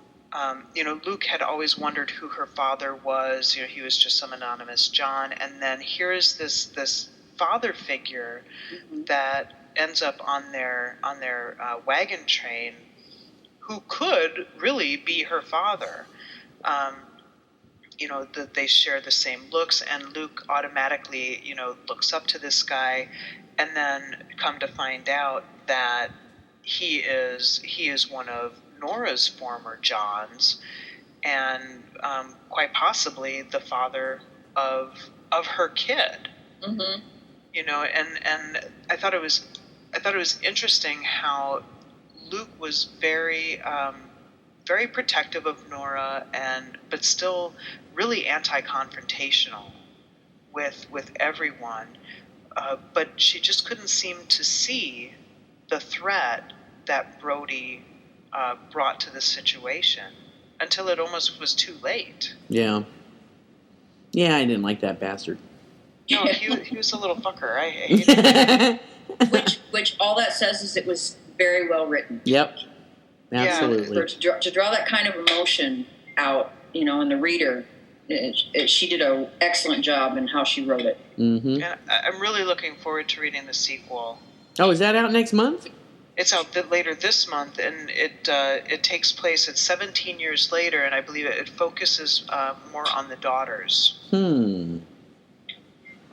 Luke had always wondered who her father was. He was just some anonymous John, and then here's this father figure that ends up on their wagon train, who could really be her father. That they share the same looks, and Luke automatically, looks up to this guy, and then come to find out that he is one of Nora's former Johns, and quite possibly the father of her kid. Mm-hmm. And I thought it was interesting how Luke was very very protective of Nora, but still really anti-confrontational with everyone. But she just couldn't seem to see the threat that Brody brought to the situation until it almost was too late. Yeah. Yeah, I didn't like that bastard. No, he was a little fucker. I hated him. Which all that says is it was very well written. Yep. Absolutely. Yeah. To draw that kind of emotion out, in the reader, she did an excellent job in how she wrote it. Mm-hmm. And I'm really looking forward to reading the sequel. Oh, is that out next month? It's out later this month, and it takes place. It's 17 years later, and I believe it focuses more on the daughters.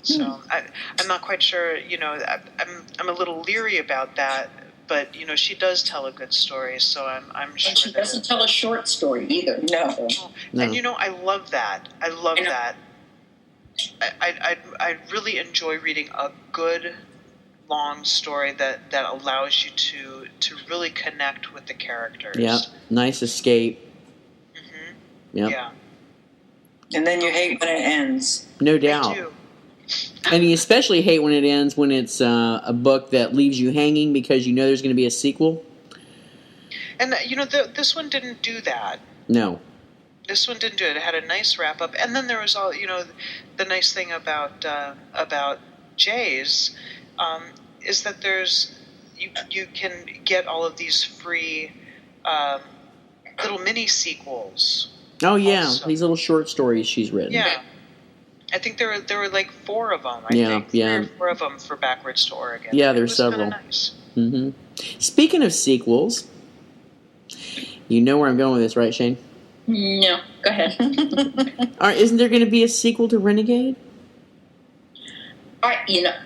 So I'm not quite sure. I'm a little leery about that, but she does tell a good story. So I'm sure. And she doesn't tell a short story either. No. And I love that. I love that. I really enjoy reading a good long story that allows you to really connect with the characters. Yeah, nice escape. Mm-hmm. Yep. Yeah. And then you hate when it ends. No doubt. I do. And you especially hate when it ends when it's a book that leaves you hanging because you know there's going to be a sequel. And this one didn't do that. No. This one didn't do it. It had a nice wrap up, and then there was all the nice thing about Jay's is that you can get all of these free little mini sequels. Oh yeah, also. These little short stories she's written. Yeah, I think there were like 4 of them. I think 3 or 4 of them for Backwards to Oregon. Yeah, there's several. Nice. Mm-hmm. Speaking of sequels, you know where I'm going with this, right, Cheyne? No, go ahead. Isn't there going to be a sequel to Renegade?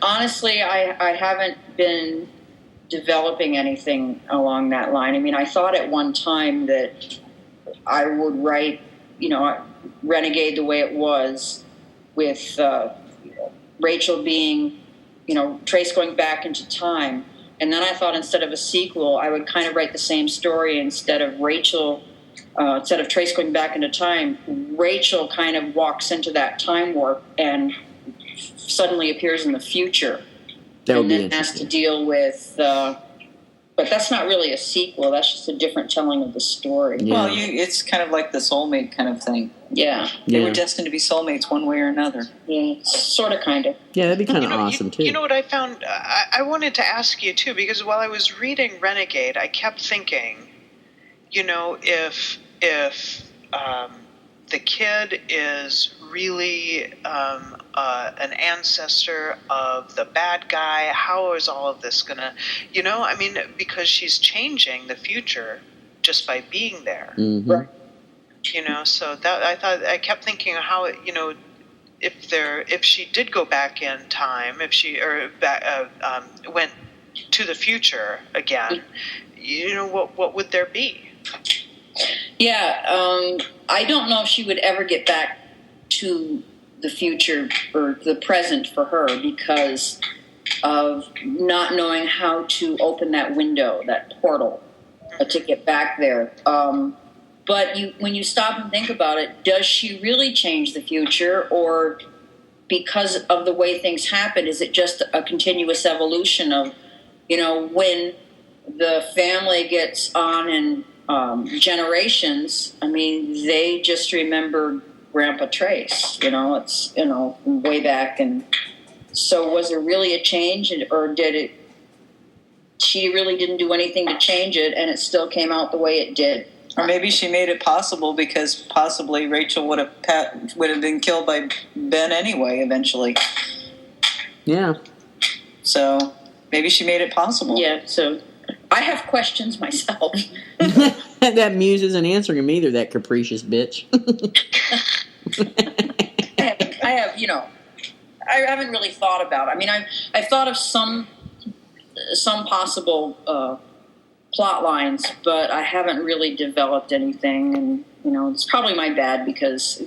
Honestly, I haven't been developing anything along that line. I mean, I thought at one time that I would write, Renegade the way it was, with Rachel being, Trace going back into time. And then I thought instead of a sequel, I would kind of write the same story instead of Trace going back into time. Rachel kind of walks into that time warp and suddenly appears in the future. That would be and then has to deal with But that's not really a sequel. That's just a different telling of the story. Yeah. Well, it's kind of like the soulmate kind of thing. Yeah. They were destined to be soulmates one way or another. Yeah, sort of, kind of. Yeah, that'd be kind of awesome, too. You know what I found? I wanted to ask you, too, because while I was reading Renegade, I kept thinking, if the kid is really an ancestor of the bad guy, how is all of this going to, because she's changing the future just by being there. Mm-hmm. Right. So that I kept thinking how, if she did go back in time, if she went to the future again, what would there be? Yeah, I don't know if she would ever get back to the future or the present for her because of not knowing how to open that window, that portal, to get back there. But when you stop and think about it, does she really change the future, or because of the way things happen, is it just a continuous evolution of, when the family gets on in generations, I mean, they just remember Grandpa Trace, it's, way back. And so was there really a change, or she really didn't do anything to change it and it still came out the way it did? Or maybe she made it possible because possibly Rachel would have been killed by Ben anyway eventually. Yeah. So maybe she made it possible. Yeah, so I have questions myself. That Muse isn't answering him either, that capricious bitch. I have, I haven't really thought about it. I mean, I've thought of some possible plot lines, but I haven't really developed anything. And, it's probably my bad because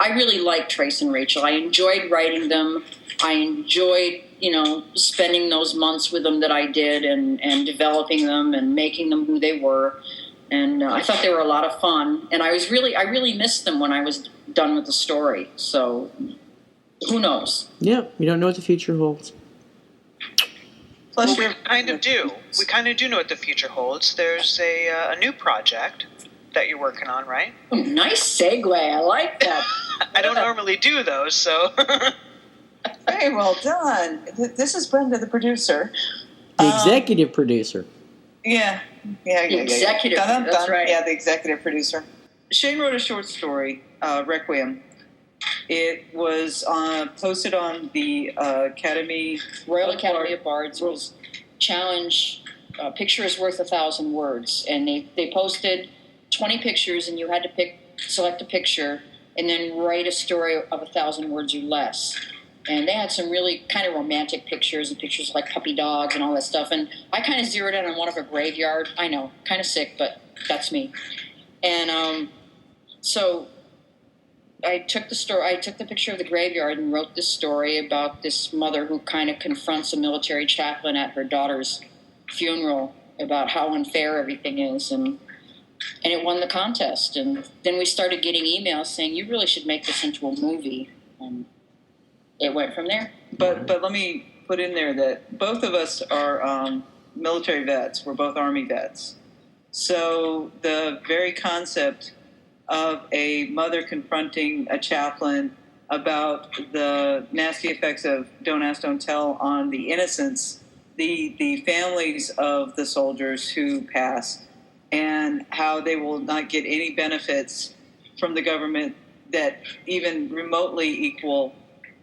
I really like Trace and Rachel. I enjoyed writing them. I enjoyed, spending those months with them that I did and developing them and making them who they were. And I thought they were a lot of fun. And I really missed them when I was done with the story. So who knows? Yeah, you don't know what the future holds. Plus, we kind of do. We kind of do know what the future holds. There's a new project that you're working on, right? Oh, nice segue. I like that. I don't normally do those, so. Very well done. This is Brenda, the producer. The executive producer. Yeah. Executive, Dun, that's dun. right. Yeah, the executive producer. Cheyne wrote a short story, Requiem. It was posted on the Royal Academy of Bards was challenge. A picture is worth 1,000 words, and they posted 20 pictures, and you had to select a picture, and then write a story of 1,000 words or less. And they had some really kind of romantic pictures, and pictures like puppy dogs and all that stuff. And I kind of zeroed in on one of a graveyard. I know, kind of sick, but that's me. And so I took the picture of the graveyard and wrote this story about this mother who kind of confronts a military chaplain at her daughter's funeral about how unfair everything is, and it won the contest. And then we started getting emails saying, you really should make this into a movie, and it went from there. But let me put in there that both of us are military vets. We're both Army vets. So the very concept of a mother confronting a chaplain about the nasty effects of don't ask, don't tell on the innocents, the families of the soldiers who pass, and how they will not get any benefits from the government that even remotely equal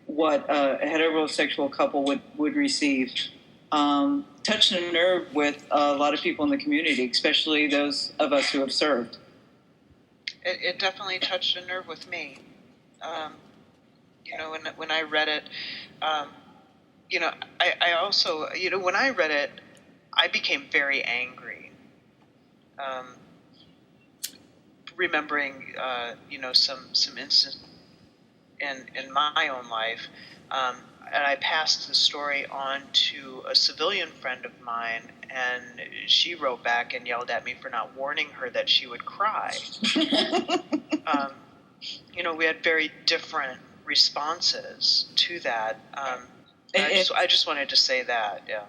what a heterosexual couple would receive, touched a nerve with a lot of people in the community, especially those of us who have served. It definitely touched a nerve with me. When I read it, I also, when I read it, I became very angry. Remembering, some instances in my own life, and I passed the story on to a civilian friend of mine, and she wrote back and yelled at me for not warning her that she would cry. We had very different responses to that. I just wanted to say that, yeah.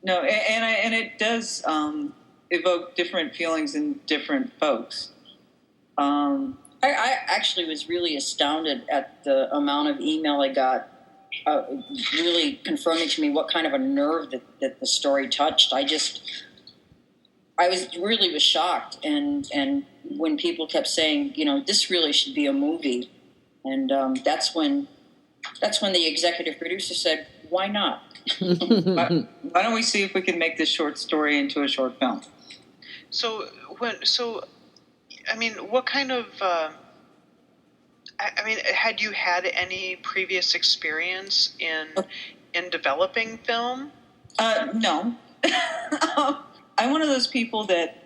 No, and it does evoke different feelings in different folks. I actually was really astounded at the amount of email I got, really confirming to me what kind of a nerve that the story touched. I was shocked, and when people kept saying, this really should be a movie, and that's when the executive producer said, "Why not?" Why don't we see if we can make this short story into a short film? So what kind of? Had you had any previous experience in developing film? No. I'm one of those people that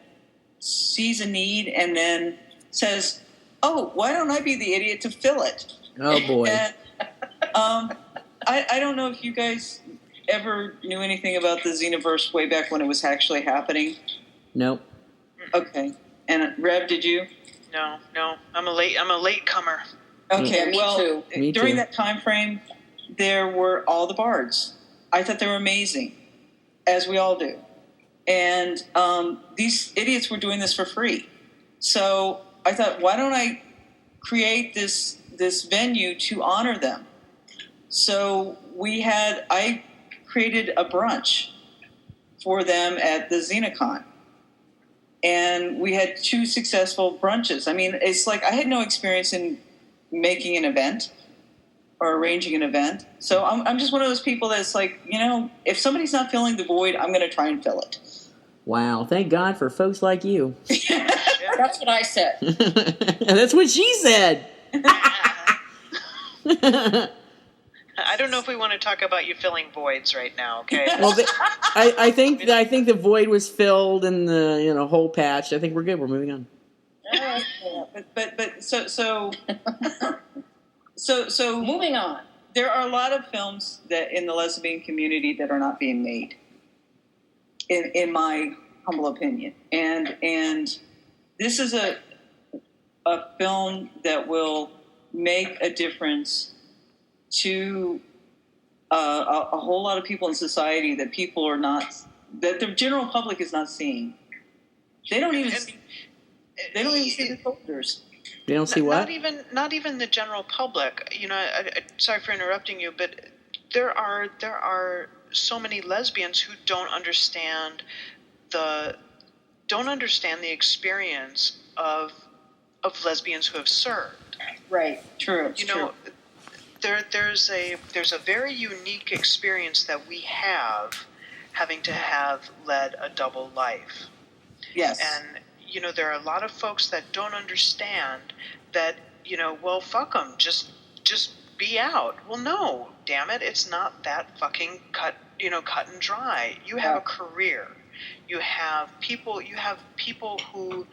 sees a need and then says, "Oh, why don't I be the idiot to fill it?" Oh boy. And, I don't know if you guys ever knew anything about the Xenoverse way back when it was actually happening. Nope. Okay. And Rev, did you? No. I'm a late comer. Okay, me too. During that time frame, there were all the bards. I thought they were amazing, as we all do. And these idiots were doing this for free. So I thought, why don't I create this venue to honor them? So I created a brunch for them at the Xenocon. And we had 2 successful brunches. I mean, it's like I had no experience in making an event or arranging an event. So I'm just one of those people that's like, if somebody's not filling the void, I'm going to try and fill it. Wow, thank God for folks like you. That's what I said. That's what she said. I don't know if we want to talk about you filling voids right now, okay? Well, I think the void was filled in the hole patched. I think we're good. We're moving on. But so Moving on. There are a lot of films that in the lesbian community that are not being made, in my humble opinion, and this is a film that will make a difference to a whole lot of people in society that the general public is not seeing. They don't even see the soldiers. They don't see what? Not even the general public. Sorry for interrupting you, but there are so many lesbians who don't understand the experience of lesbians who have served. Right. True. True. There's a very unique experience that we have having to have led a double life. Yes. And there are a lot of folks that don't understand that, well, fuck them, just be out. Well, no, damn it, it's not that fucking cut and dry. You have a career. You have people who,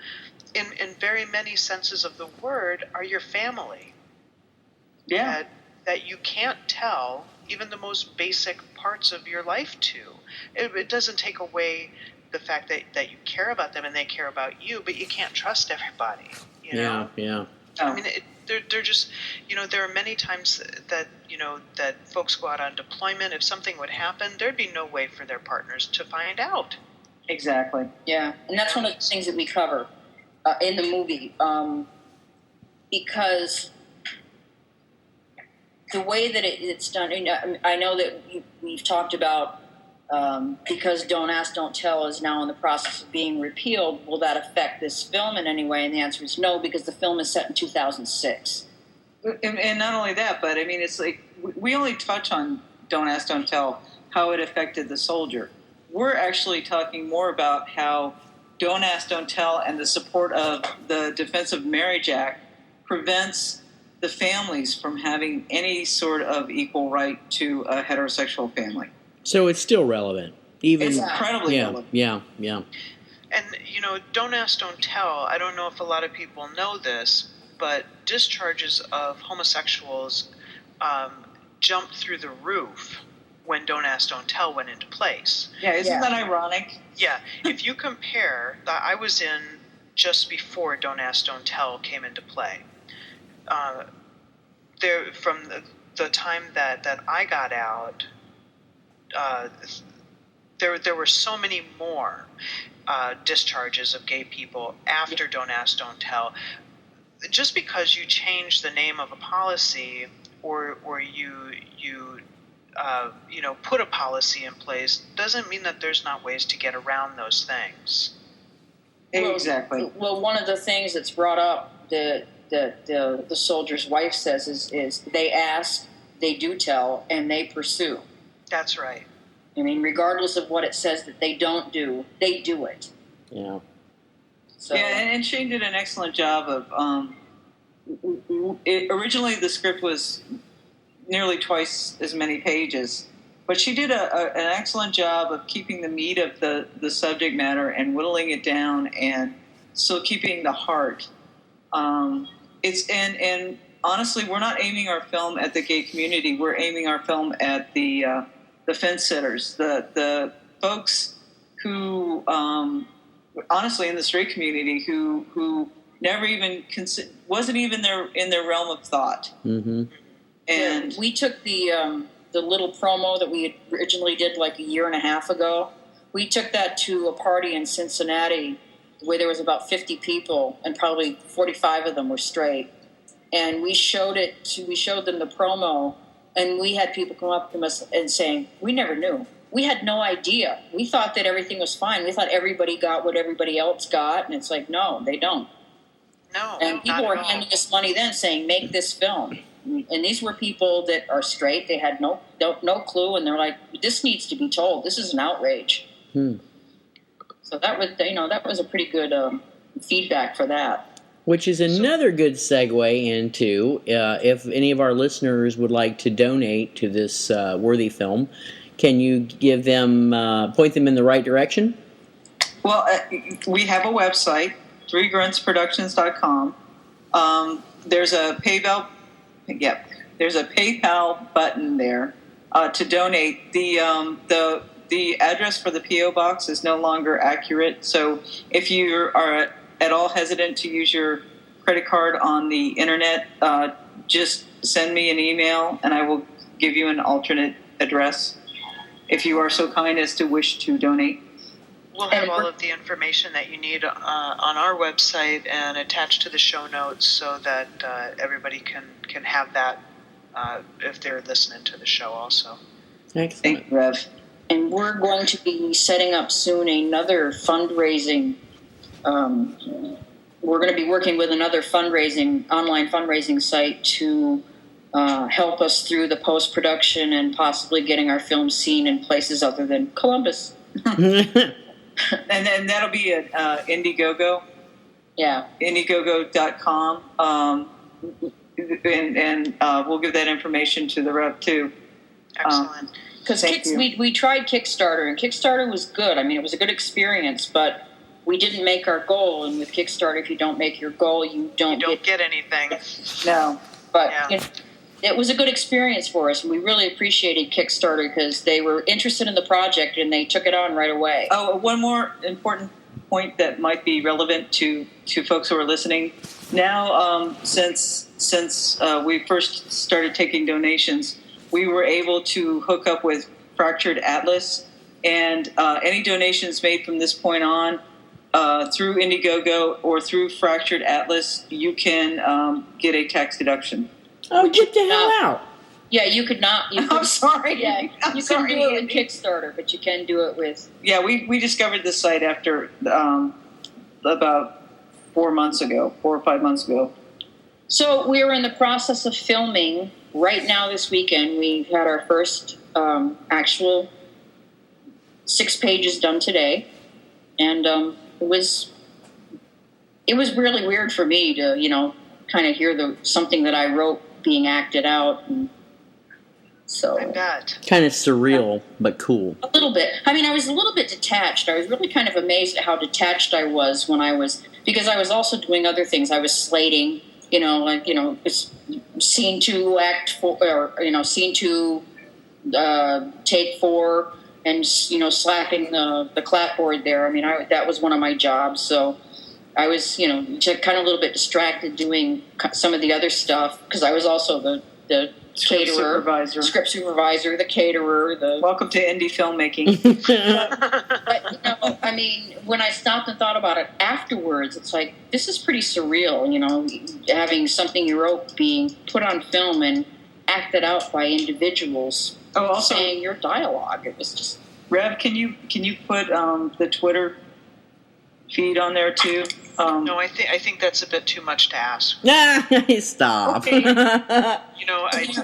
in very many senses of the word, are your family. Yeah. That you can't tell even the most basic parts of your life to. It doesn't take away the fact that you care about them and they care about you, but you can't trust everybody. Yeah. I mean, they're just, there are many times that, that folks go out on deployment. If something would happen, there'd be no way for their partners to find out. Exactly. Yeah, and that's one of the things that we cover in the movie, because the way that it's done. I know that we've talked about because Don't Ask, Don't Tell is now in the process of being repealed. Will that affect this film in any way? And the answer is no, because the film is set in 2006. And not only that, but I mean, it's like we only touch on Don't Ask, Don't Tell, how it affected the soldier. We're actually talking more about how Don't Ask, Don't Tell and the support of the Defense of Marriage Act prevents the families from having any sort of equal right to a heterosexual family. So it's still relevant. It's incredibly relevant. Yeah. And, Don't Ask, Don't Tell, I don't know if a lot of people know this, but discharges of homosexuals jumped through the roof when Don't Ask, Don't Tell went into place. Yeah, isn't that ironic? Yeah. If you compare, I was in just before Don't Ask, Don't Tell came into play. From the time that I got out, there were so many more discharges of gay people after Don't Ask, Don't Tell. Just because you change the name of a policy or you put a policy in place doesn't mean that there's not ways to get around those things. Exactly. Well, one of the things that's brought up that the soldier's wife says is they ask, they do tell, and they pursue. That's right. I mean, regardless of what it says that they don't do, they do it. Yeah. So. Yeah, and Cheyne did an excellent job of. Originally, the script was nearly twice as many pages, but she did an excellent job of keeping the meat of the subject matter and whittling it down, and still keeping the heart. And honestly, we're not aiming our film at the gay community. We're aiming our film at the fence sitters, the folks who, honestly, in the straight community, who never even wasn't even in their realm of thought. Mm-hmm. And we took the little promo that we had originally did like a year and a half ago. We took that to a party in Cincinnati where there was about 50 people, and probably 45 of them were straight. And we showed them the promo, and we had people come up to us and saying, "We never knew. We had no idea. We thought that everything was fine. We thought everybody got what everybody else got." And it's like, no, they don't. No, and people were handing us money then saying, "Make this film." And these were people that are straight. They had no clue, and they're like, "This needs to be told. This is an outrage." So that was a pretty good feedback for that. Which is another good segue into if any of our listeners would like to donate to this worthy film, can you give them point them in the right direction? Well, we have a website, threegruntsproductions.com. There's a PayPal. Yep, there's a PayPal button there to donate. The address for the P.O. box is no longer accurate, so if you are at all hesitant to use your credit card on the internet, just send me an email and I will give you an alternate address if you are so kind as to wish to donate. We'll have all of the information that you need on our website and attached to the show notes so that everybody can have that if they're listening to the show also. Excellent. Thank you, Rev. And we're going to be setting up soon another fundraising. We're going to be working with another online fundraising site to help us through the post-production and possibly getting our film seen in places other than Columbus. And then that'll be at Indiegogo. Yeah. Indiegogo.com. And we'll give that information to the rep, too. Excellent. Because we tried Kickstarter, and Kickstarter was good. I mean, it was a good experience, but we didn't make our goal. And with Kickstarter, if you don't make your goal, you don't get anything. No. But yeah. It was a good experience for us, and we really appreciated Kickstarter because they were interested in the project, and they took it on right away. Oh, one more important point that might be relevant to folks who are listening. Now, since we first started taking donations, we were able to hook up with Fractured Atlas, and any donations made from this point on through Indiegogo or through Fractured Atlas, you can get a tax deduction. Oh, get the hell out! Yeah, you could not. I'm sorry. Yeah, you can do it with Kickstarter, but you can do it with. Yeah, we discovered this site after about 4 or 5 months ago. So we're in the process of filming right now. This weekend, we had our first actual 6 pages done today, and it was really weird for me to kind of hear something that I wrote being acted out. And so I bet. Kind of surreal, but cool. A little bit. I mean, I was a little bit detached. I was really kind of amazed at how detached I was because I was also doing other things. I was slating, it's scene 2, act 4, or, scene 2, take 4, and, slapping the clapboard there. I mean, that was one of my jobs. So I was, kind of a little bit distracted doing some of the other stuff because I was also the caterer, script supervisor, the caterer, the... Welcome to indie filmmaking. but I mean, when I stopped and thought about it afterwards, it's like, this is pretty surreal, having something you wrote being put on film and acted out by individuals saying your dialogue. It was just... Rev, can you put the Twitter feed on there too? No, I think that's a bit too much to ask. Stop. Okay.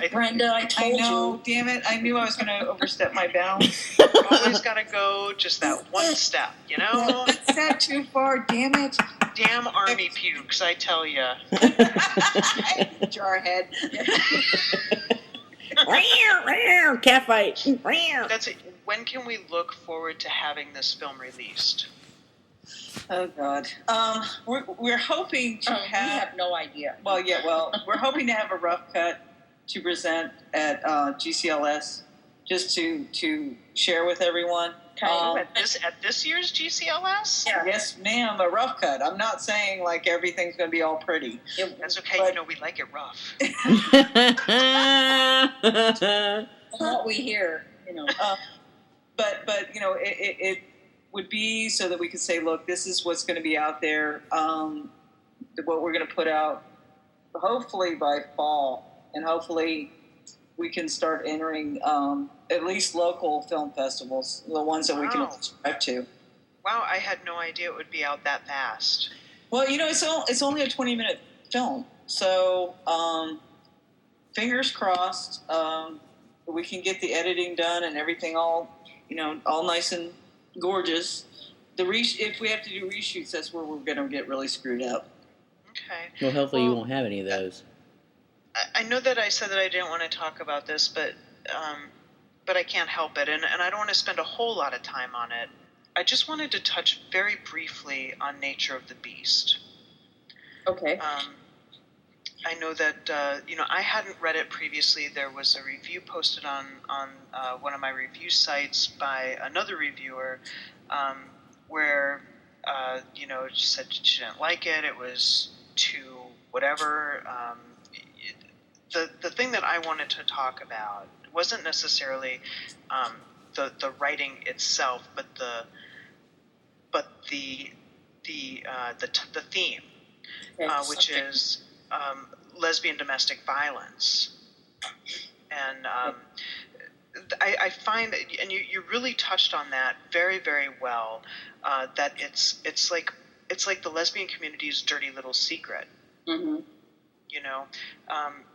Brenda, I told you. Damn it! I knew I was going to overstep my bounds. Always got to go just that one step, That's not too far. Damn it! Damn army pukes, I tell you. Jarhead. Cat fight. That's it. When can we look forward to having this film released? Oh God, we're hoping to have. We have no idea. Well, we're hoping to have a rough cut to present at GCLS, just to share with everyone. At this year's GCLS? Yeah. Yes, ma'am, a rough cut. I'm not saying like everything's going to be all pretty. That's okay. But, we like it rough. What we hear, But it would be so that we could say, look, this is what's going to be out there. What we're going to put out, hopefully by fall, and hopefully we can start entering at least local film festivals, the ones that we can subscribe to. Wow, I had no idea it would be out that fast. Well, it's only a 20-minute film, so fingers crossed we can get the editing done and everything all nice and gorgeous. If we have to do reshoots, that's where we're going to get really screwed up. Okay. Well, hopefully you won't have any of those. I know that I said that I didn't want to talk about this, but I can't help it, and I don't want to spend a whole lot of time on it. I just wanted to touch very briefly on Nature of the Beast. Okay. I know that I hadn't read it previously. There was a review posted on one of my review sites by another reviewer where she said she didn't like it. It was too whatever. The thing that I wanted to talk about wasn't necessarily the writing itself, but the theme, which is lesbian domestic violence. And I find that, and you really touched on that very, very well, that it's like the lesbian community's dirty little secret. Mm-hmm.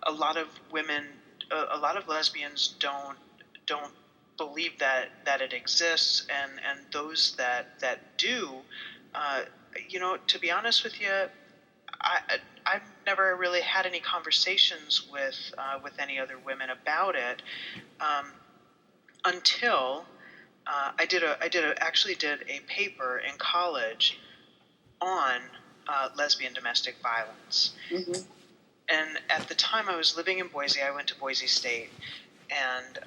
A lot of women, a lot of lesbians don't believe that it exists, and those that do, to be honest with you, I've never really had any conversations with any other women about it until I actually did a paper in college on lesbian domestic violence. Mm-hmm. And at the time I was living in Boise. I went to Boise State, and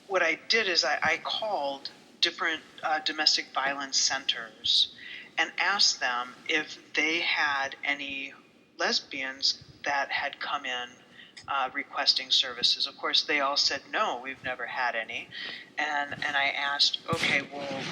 what I did is I called different domestic violence centers and asked them if they had any lesbians that had come in requesting services. Of course, they all said, no, we've never had any. And I asked, okay, well,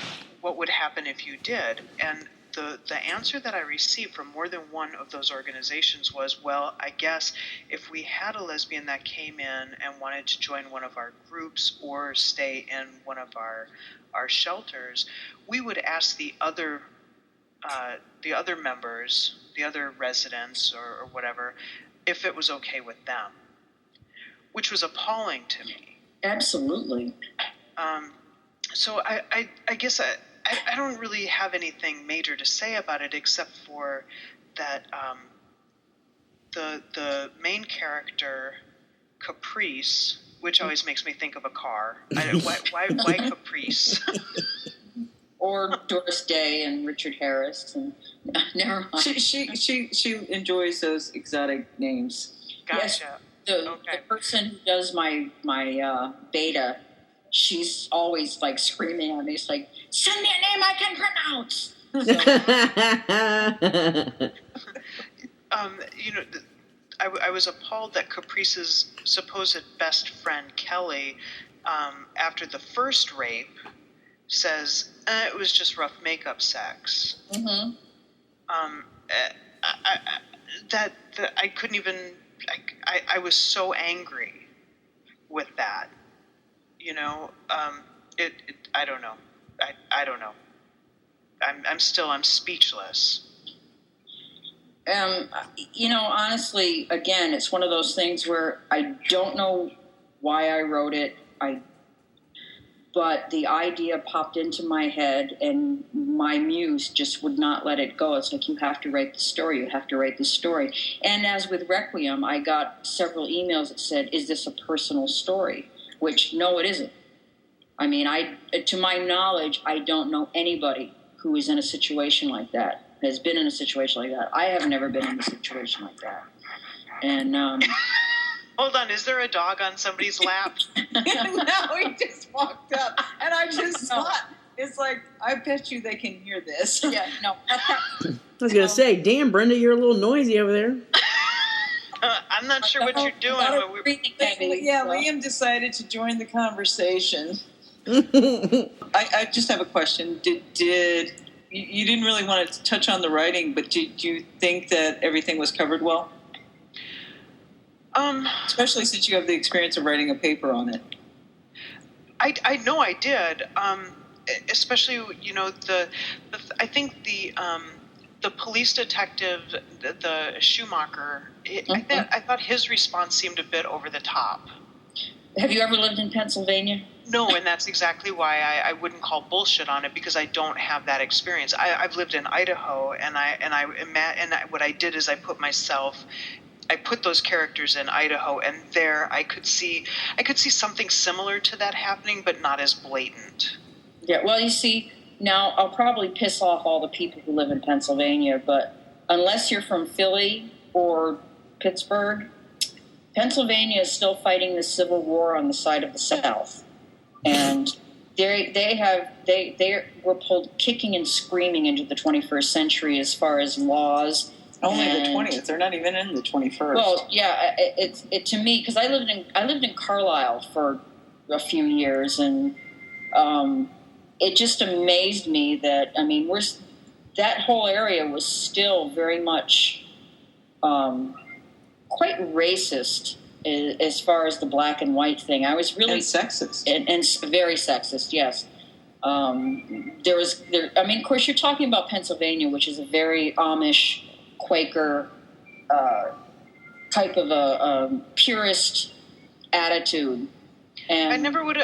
what would happen if you did? And the answer that I received from more than one of those organizations was, well, I guess if we had a lesbian that came in and wanted to join one of our groups or stay in one of our shelters, we would ask the other members, the other residents or whatever, if it was okay with them, which was appalling to me. Absolutely. So I guess I don't really have anything major to say about it except for that the main character, Caprice, which always makes me think of a car. Why Caprice? Or Doris Day and Richard Harris, and never mind. She enjoys those exotic names. Gotcha. Yes, the person who does my beta, she's always like screaming at me. It's like, send me a name I can pronounce. I was appalled that Caprice's supposed best friend Kelly, after the first rape, says it was just rough makeup sex. Mm-hmm. I couldn't even. I was so angry with that. You know, I don't know. I don't know. I'm speechless. You know, honestly, again, it's one of those things where I don't know why I wrote it. But the idea popped into my head, and my muse just would not let it go. It's like, you have to write the story. You have to write the story. And as with Requiem, I got several emails that said, "Is this a personal story?" Which, no, it isn't. I mean, to my knowledge, I don't know anybody who is in a situation like that, has been in a situation like that. I have never been in a situation like that. And hold on, is there a dog on somebody's lap? No, he just walked up, and I just thought, it's like, I bet you they can hear this. Yeah, no. I was gonna say, damn, Brenda, you're a little noisy over there. I'm not sure what you're doing. Liam decided to join the conversation. I just have a question. Did you didn't really want to touch on the writing, but did you think that everything was covered well? Especially since you have the experience of writing a paper on it. I know I did. Especially, you know, I think the police detective, the Schumacher, I thought his response seemed a bit over the top. Have you ever lived in Pennsylvania? No, and that's exactly why I wouldn't call bullshit on it, because I don't have that experience. I've lived in Idaho, and what I did is I put those characters in Idaho, and there I could see something similar to that happening, but not as blatant. Yeah, well, you see, now I'll probably piss off all the people who live in Pennsylvania, but unless you're from Philly or Pittsburgh, Pennsylvania is still fighting the Civil War on the side of the South, and they were pulled kicking and screaming into the 21st century as far as laws. Only the 20th. They're not even in the 21st. Well, yeah, it to me, because I lived in Carlisle for a few years, and it just amazed me that, I mean, that whole area was still very much quite racist as far as the black and white thing. I was really... And sexist. And very sexist, yes. I mean, of course, you're talking about Pennsylvania, which is a very Amish, Quaker type of a purist attitude. And I never would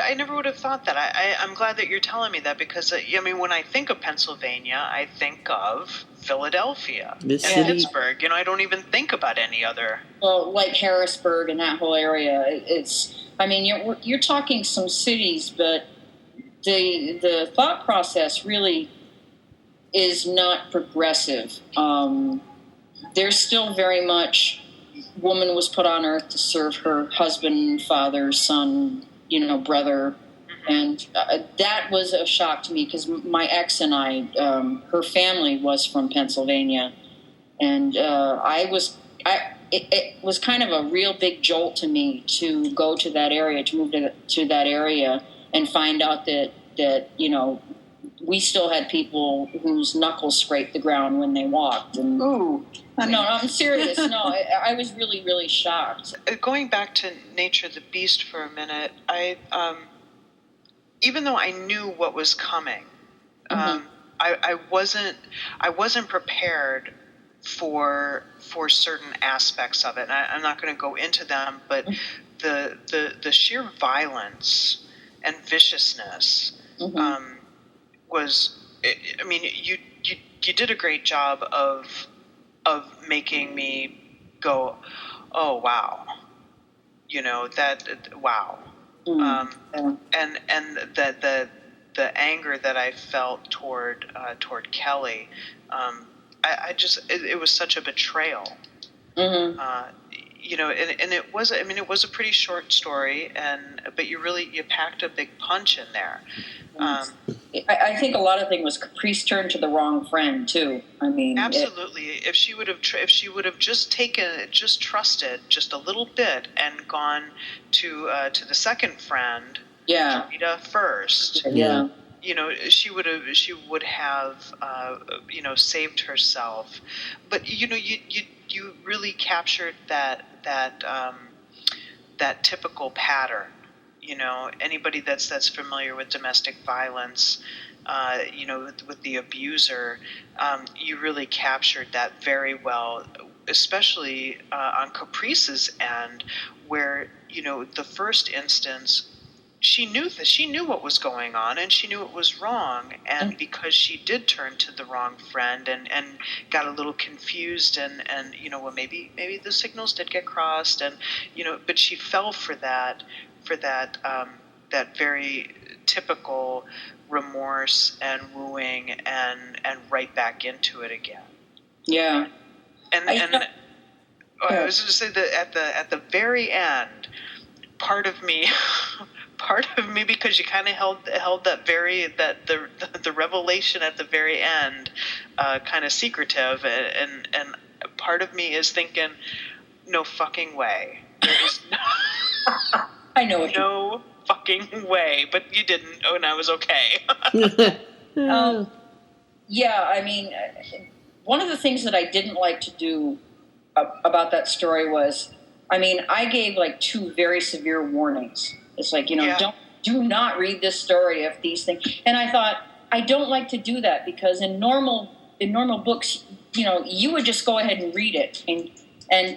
have thought that. I'm glad that you're telling me that, because I mean, when I think of Pennsylvania, I think of Philadelphia and Pittsburgh. You know, I don't even think about any other. Well, like Harrisburg and that whole area. I mean, you're talking some cities, but the thought process really is not progressive. There's still very much, woman was put on earth to serve her husband, father, son, brother. Mm-hmm. And that was a shock to me, because my ex and I, her family was from Pennsylvania. And it was kind of a real big jolt to me to go to that area, to move to that area and find out that we still had people whose knuckles scraped the ground when they walked. And ooh. No, I'm serious. No, I was really, really shocked. Going back to Nature the Beast for a minute, even though I knew what was coming, mm-hmm. I wasn't prepared for certain aspects of it. And I'm not going to go into them, but the sheer violence and viciousness mm-hmm. was. I mean, you did a great job of making me go, oh wow, wow, mm-hmm. And the anger that I felt toward Kelly, it was such a betrayal. Mm-hmm. and it was, it was a pretty short story, but you packed a big punch in there. I think a lot of things was Caprice turned to the wrong friend too. I mean, absolutely. If she would have just trusted just a little bit and gone to the second friend, Rita first. Yeah. She would have saved herself. But you really captured that typical pattern. Anybody that's familiar with domestic violence, with the abuser, you really captured that very well, especially on Caprice's end, where the first instance, she knew what was going on, and she knew it was wrong, and because she did turn to the wrong friend and got a little confused, and maybe the signals did get crossed, and but she fell for that very typical remorse and wooing and right back into it again. Yeah. I was going to say that at the very end, part of me, because you kind of held the revelation at the very end kind of secretive, and part of me is thinking, no fucking way. There is I know no fucking way, but you didn't, and I was okay. Yeah, I mean, one of the things that I didn't like to do about that story was, I gave like 2 very severe warnings. It's like, do not read this story if these things. And I thought, I don't like to do that, because in normal books, you would just go ahead and read it.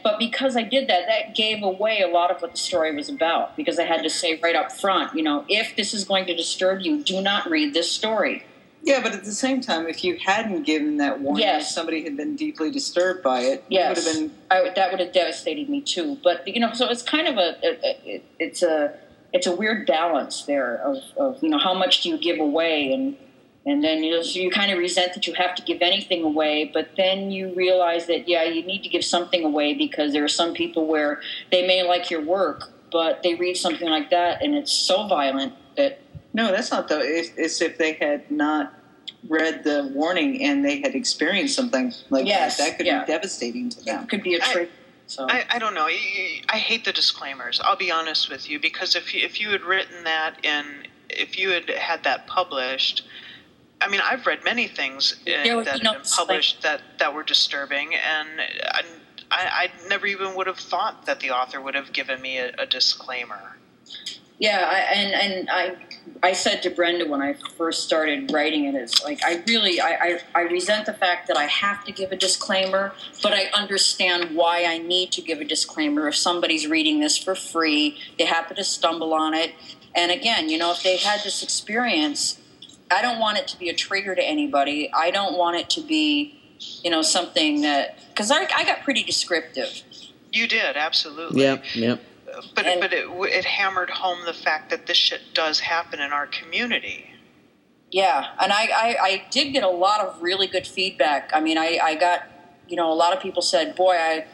But because I did that gave away a lot of what the story was about, because I had to say right up front, if this is going to disturb you, do not read this story. Yeah, but at the same time, if you hadn't given that warning, if somebody had been deeply disturbed by it, it would have been... that would have devastated me too. But, so it's kind of it's a weird balance there of how much do you give away, and then so you kind of resent that you have to give anything away, but then you realize that, you need to give something away, because there are some people where they may like your work, but they read something like that, and it's so violent that... No, that's not it's if they had not read the warning and they had experienced something like that could be devastating to them. It could be a trick. So. I don't know. I hate the disclaimers. I'll be honest with you, because if you had written that if you had that published... I've read many things that have been published that were disturbing, and I never even would have thought that the author would have given me a disclaimer. Yeah, I said to Brenda when I first started writing it, it's like, I resent the fact that I have to give a disclaimer, but I understand why I need to give a disclaimer. If somebody's reading this for free, they happen to stumble on it, and again, if they had this experience, I don't want it to be a trigger to anybody. I don't want it to be, something that... Because I got pretty descriptive. You did, absolutely. Yep. But it hammered home the fact that this shit does happen in our community. Yeah, and I did get a lot of really good feedback. I got, a lot of people said, boy,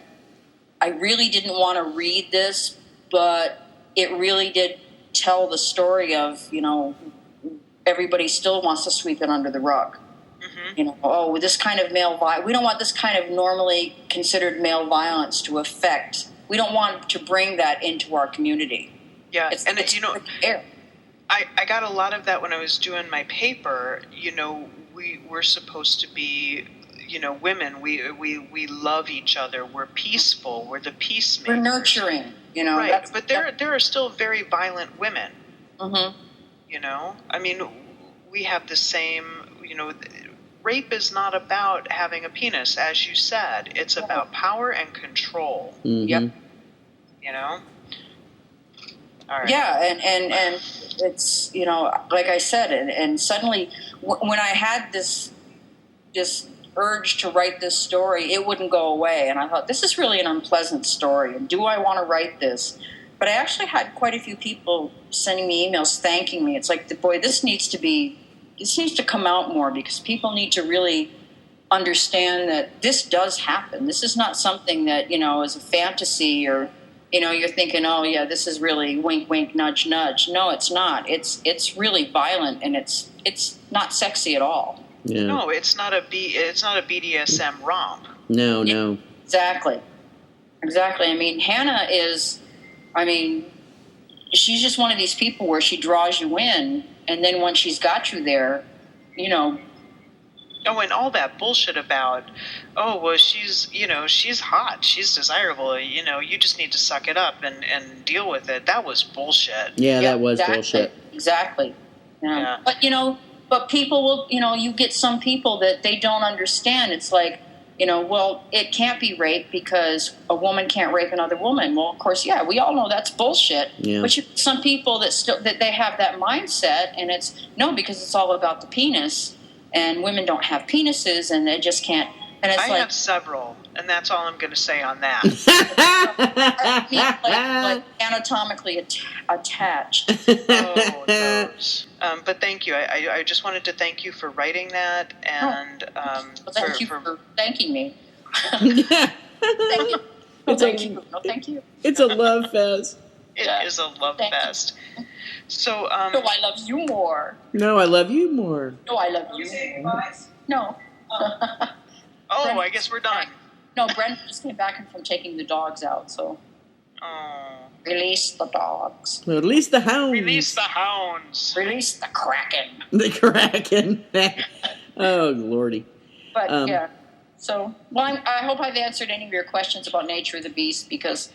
I really didn't want to read this, but it really did tell the story of, everybody still wants to sweep it under the rug. Mm-hmm. This kind of male violence. We don't want this kind of normally considered male violence to affect. We don't want to bring that into our community. Yeah, I got a lot of that when I was doing my paper. We're supposed to be, women. We love each other. We're peaceful. We're the peacemakers. We're nurturing. Right, but there are still very violent women. Mm-hmm. We have the same, rape is not about having a penis, as you said. It's about power and control. Mm-hmm. Yep. All right. Yeah, and it's, like I said, and suddenly when I had this urge to write this story, it wouldn't go away. And I thought, this is really an unpleasant story, and do I want to write this? But I actually had quite a few people sending me emails thanking me. It's like, boy, this needs to come out more, because people need to really understand that this does happen. This is not something that, is a fantasy or, you're thinking, oh yeah, this is really wink, wink, nudge, nudge. No, it's not. It's really violent, and it's not sexy at all. Yeah. No, it's not a BDSM romp. No. Exactly. I mean, Hannah she's just one of these people where she draws you in, and then once she's got you there, Oh, and all that bullshit about, she's hot, she's desirable, you just need to suck it up and deal with it. That was bullshit. Yeah, that was exactly. bullshit. Exactly. Yeah. But people will, you get some people that they don't understand. It's like, well, it can't be rape because a woman can't rape another woman. Well, of course, yeah, we all know that's bullshit. Yeah. But some people that they have that mindset, and it's no, because it's all about the penis, and women don't have penises, and they just can't. And it's I have several, and that's all I'm going to say on that. like anatomically attached. Oh, those. But thank you. I just wanted to thank you for writing that, and thank you for thanking me. Thank you. Thank you. No, thank you. It's a love fest. It is a love fest. So, no, I love you more. No, I love you more. No, I love you more. No. Oh, I guess we're done. No, Brenda just came back from taking the dogs out, so. Oh. Release the dogs. Well, release the hounds. Release the hounds. Release the Kraken. The Kraken. Oh, Lordy. But, yeah. So, well, I hope I've answered any of your questions about Nature of the Beast, because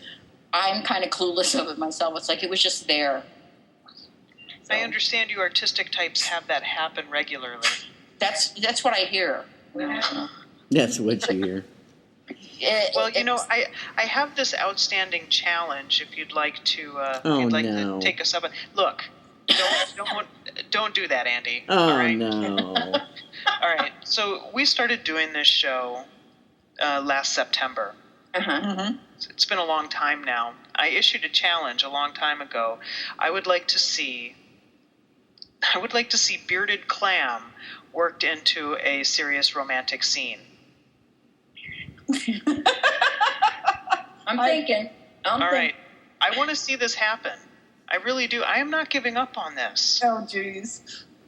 I'm kind of clueless of it myself. It's like it was just there. So, I understand you artistic types have that happen regularly. That's what I hear. That's what you hear. Well, I have this outstanding challenge. If you'd like to, to take us up. Look, don't do that, Andy. Oh, all right? No. All right. So we started doing this show last September. Mm-hmm. It's been a long time now. I issued a challenge a long time ago. I would like to see bearded clam worked into a serious romantic scene. I'm thinking. All right. I want to see this happen. I really do. I am not giving up on this. Oh, jeez.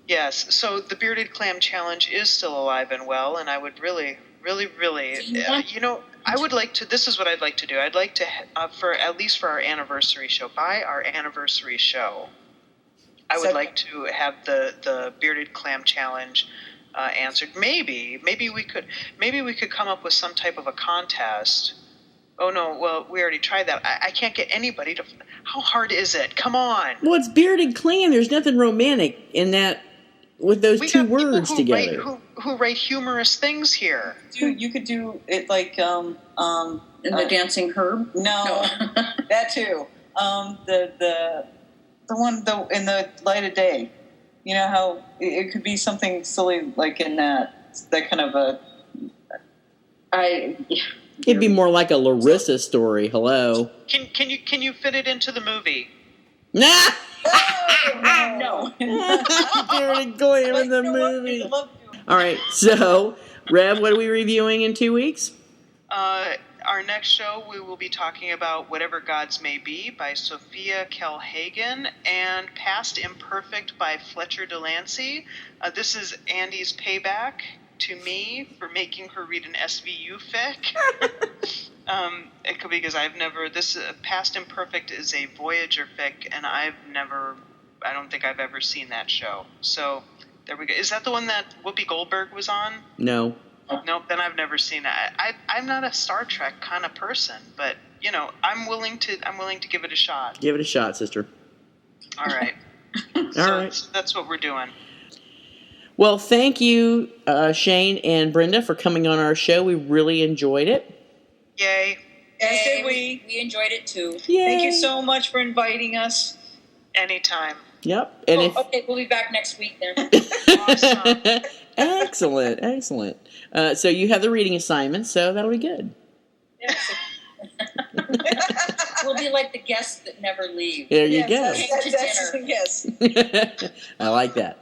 Yes. So the bearded clam challenge is still alive and well, and I would really, really, really, I would like to. This is what I'd like to do. I'd like to, at least for our anniversary show, by our anniversary show, I would like to have the bearded clam challenge answered. Maybe we could come up with some type of a contest. Oh no, well, we already tried that. I can't get anybody to. How hard is it? Come on. Well, it's bearded clam. There's nothing romantic in that with those two words together. Who write humorous things here. You could do it like in the Dancing Herb. No, that too. The one in the Light of Day. You know how it could be something silly like in that kind of a. It'd be more like a Larissa story. Hello. Can you fit it into the movie? Nah. No. Bearded clam in the movie. All right. So, Rev, what are we reviewing in 2 weeks? Our next show, we will be talking about Whatever Gods May Be by Sophia Kellhagen and Past Imperfect by Fletcher Delancey. This is Andy's payback to me for making her read an SVU fic. Because I've never... Past Imperfect is a Voyager fic, and I don't think I've ever seen that show. So, there we go. Is that the one that Whoopi Goldberg was on? No. Nope, then I've never seen it. I'm not a Star Trek kind of person, but I'm willing to give it a shot. Give it a shot, sister. All right. So that's what we're doing. Well, thank you, Cheyne and Brenda, for coming on our show. We really enjoyed it. Yay! As did we. We enjoyed it too. Yay. Thank you so much for inviting us. Anytime. Yep. And okay, we'll be back next week then. Awesome. Excellent. So you have the reading assignment, so that'll be good. Yes. We'll be like the guests that never leave. There you go. Yes. I like that.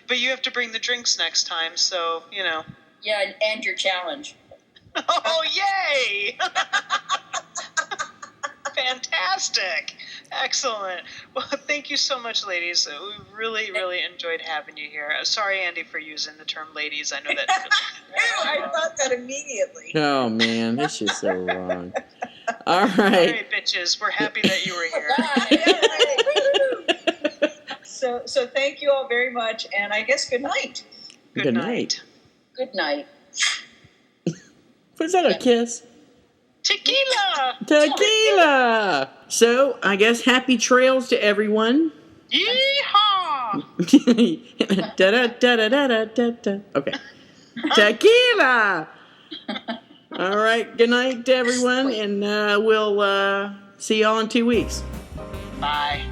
But you have to bring the drinks next time, so, you know. Yeah, and your challenge. Oh, yay! Fantastic. Excellent. Well, thank you so much, ladies. We really, really enjoyed having you here. Sorry, Andy, for using the term ladies. I know that. I thought that immediately. Oh, man, this is so wrong. All right. All right, bitches. We're happy that you were here. So thank you all very much, and I guess good night. Good night. Good night. Was that a kiss? Tequila! Tequila! So, I guess happy trails to everyone. Yeehaw! Da-da-da-da-da-da-da. Okay. Tequila! All right, good night to everyone, and we'll see y'all in 2 weeks. Bye.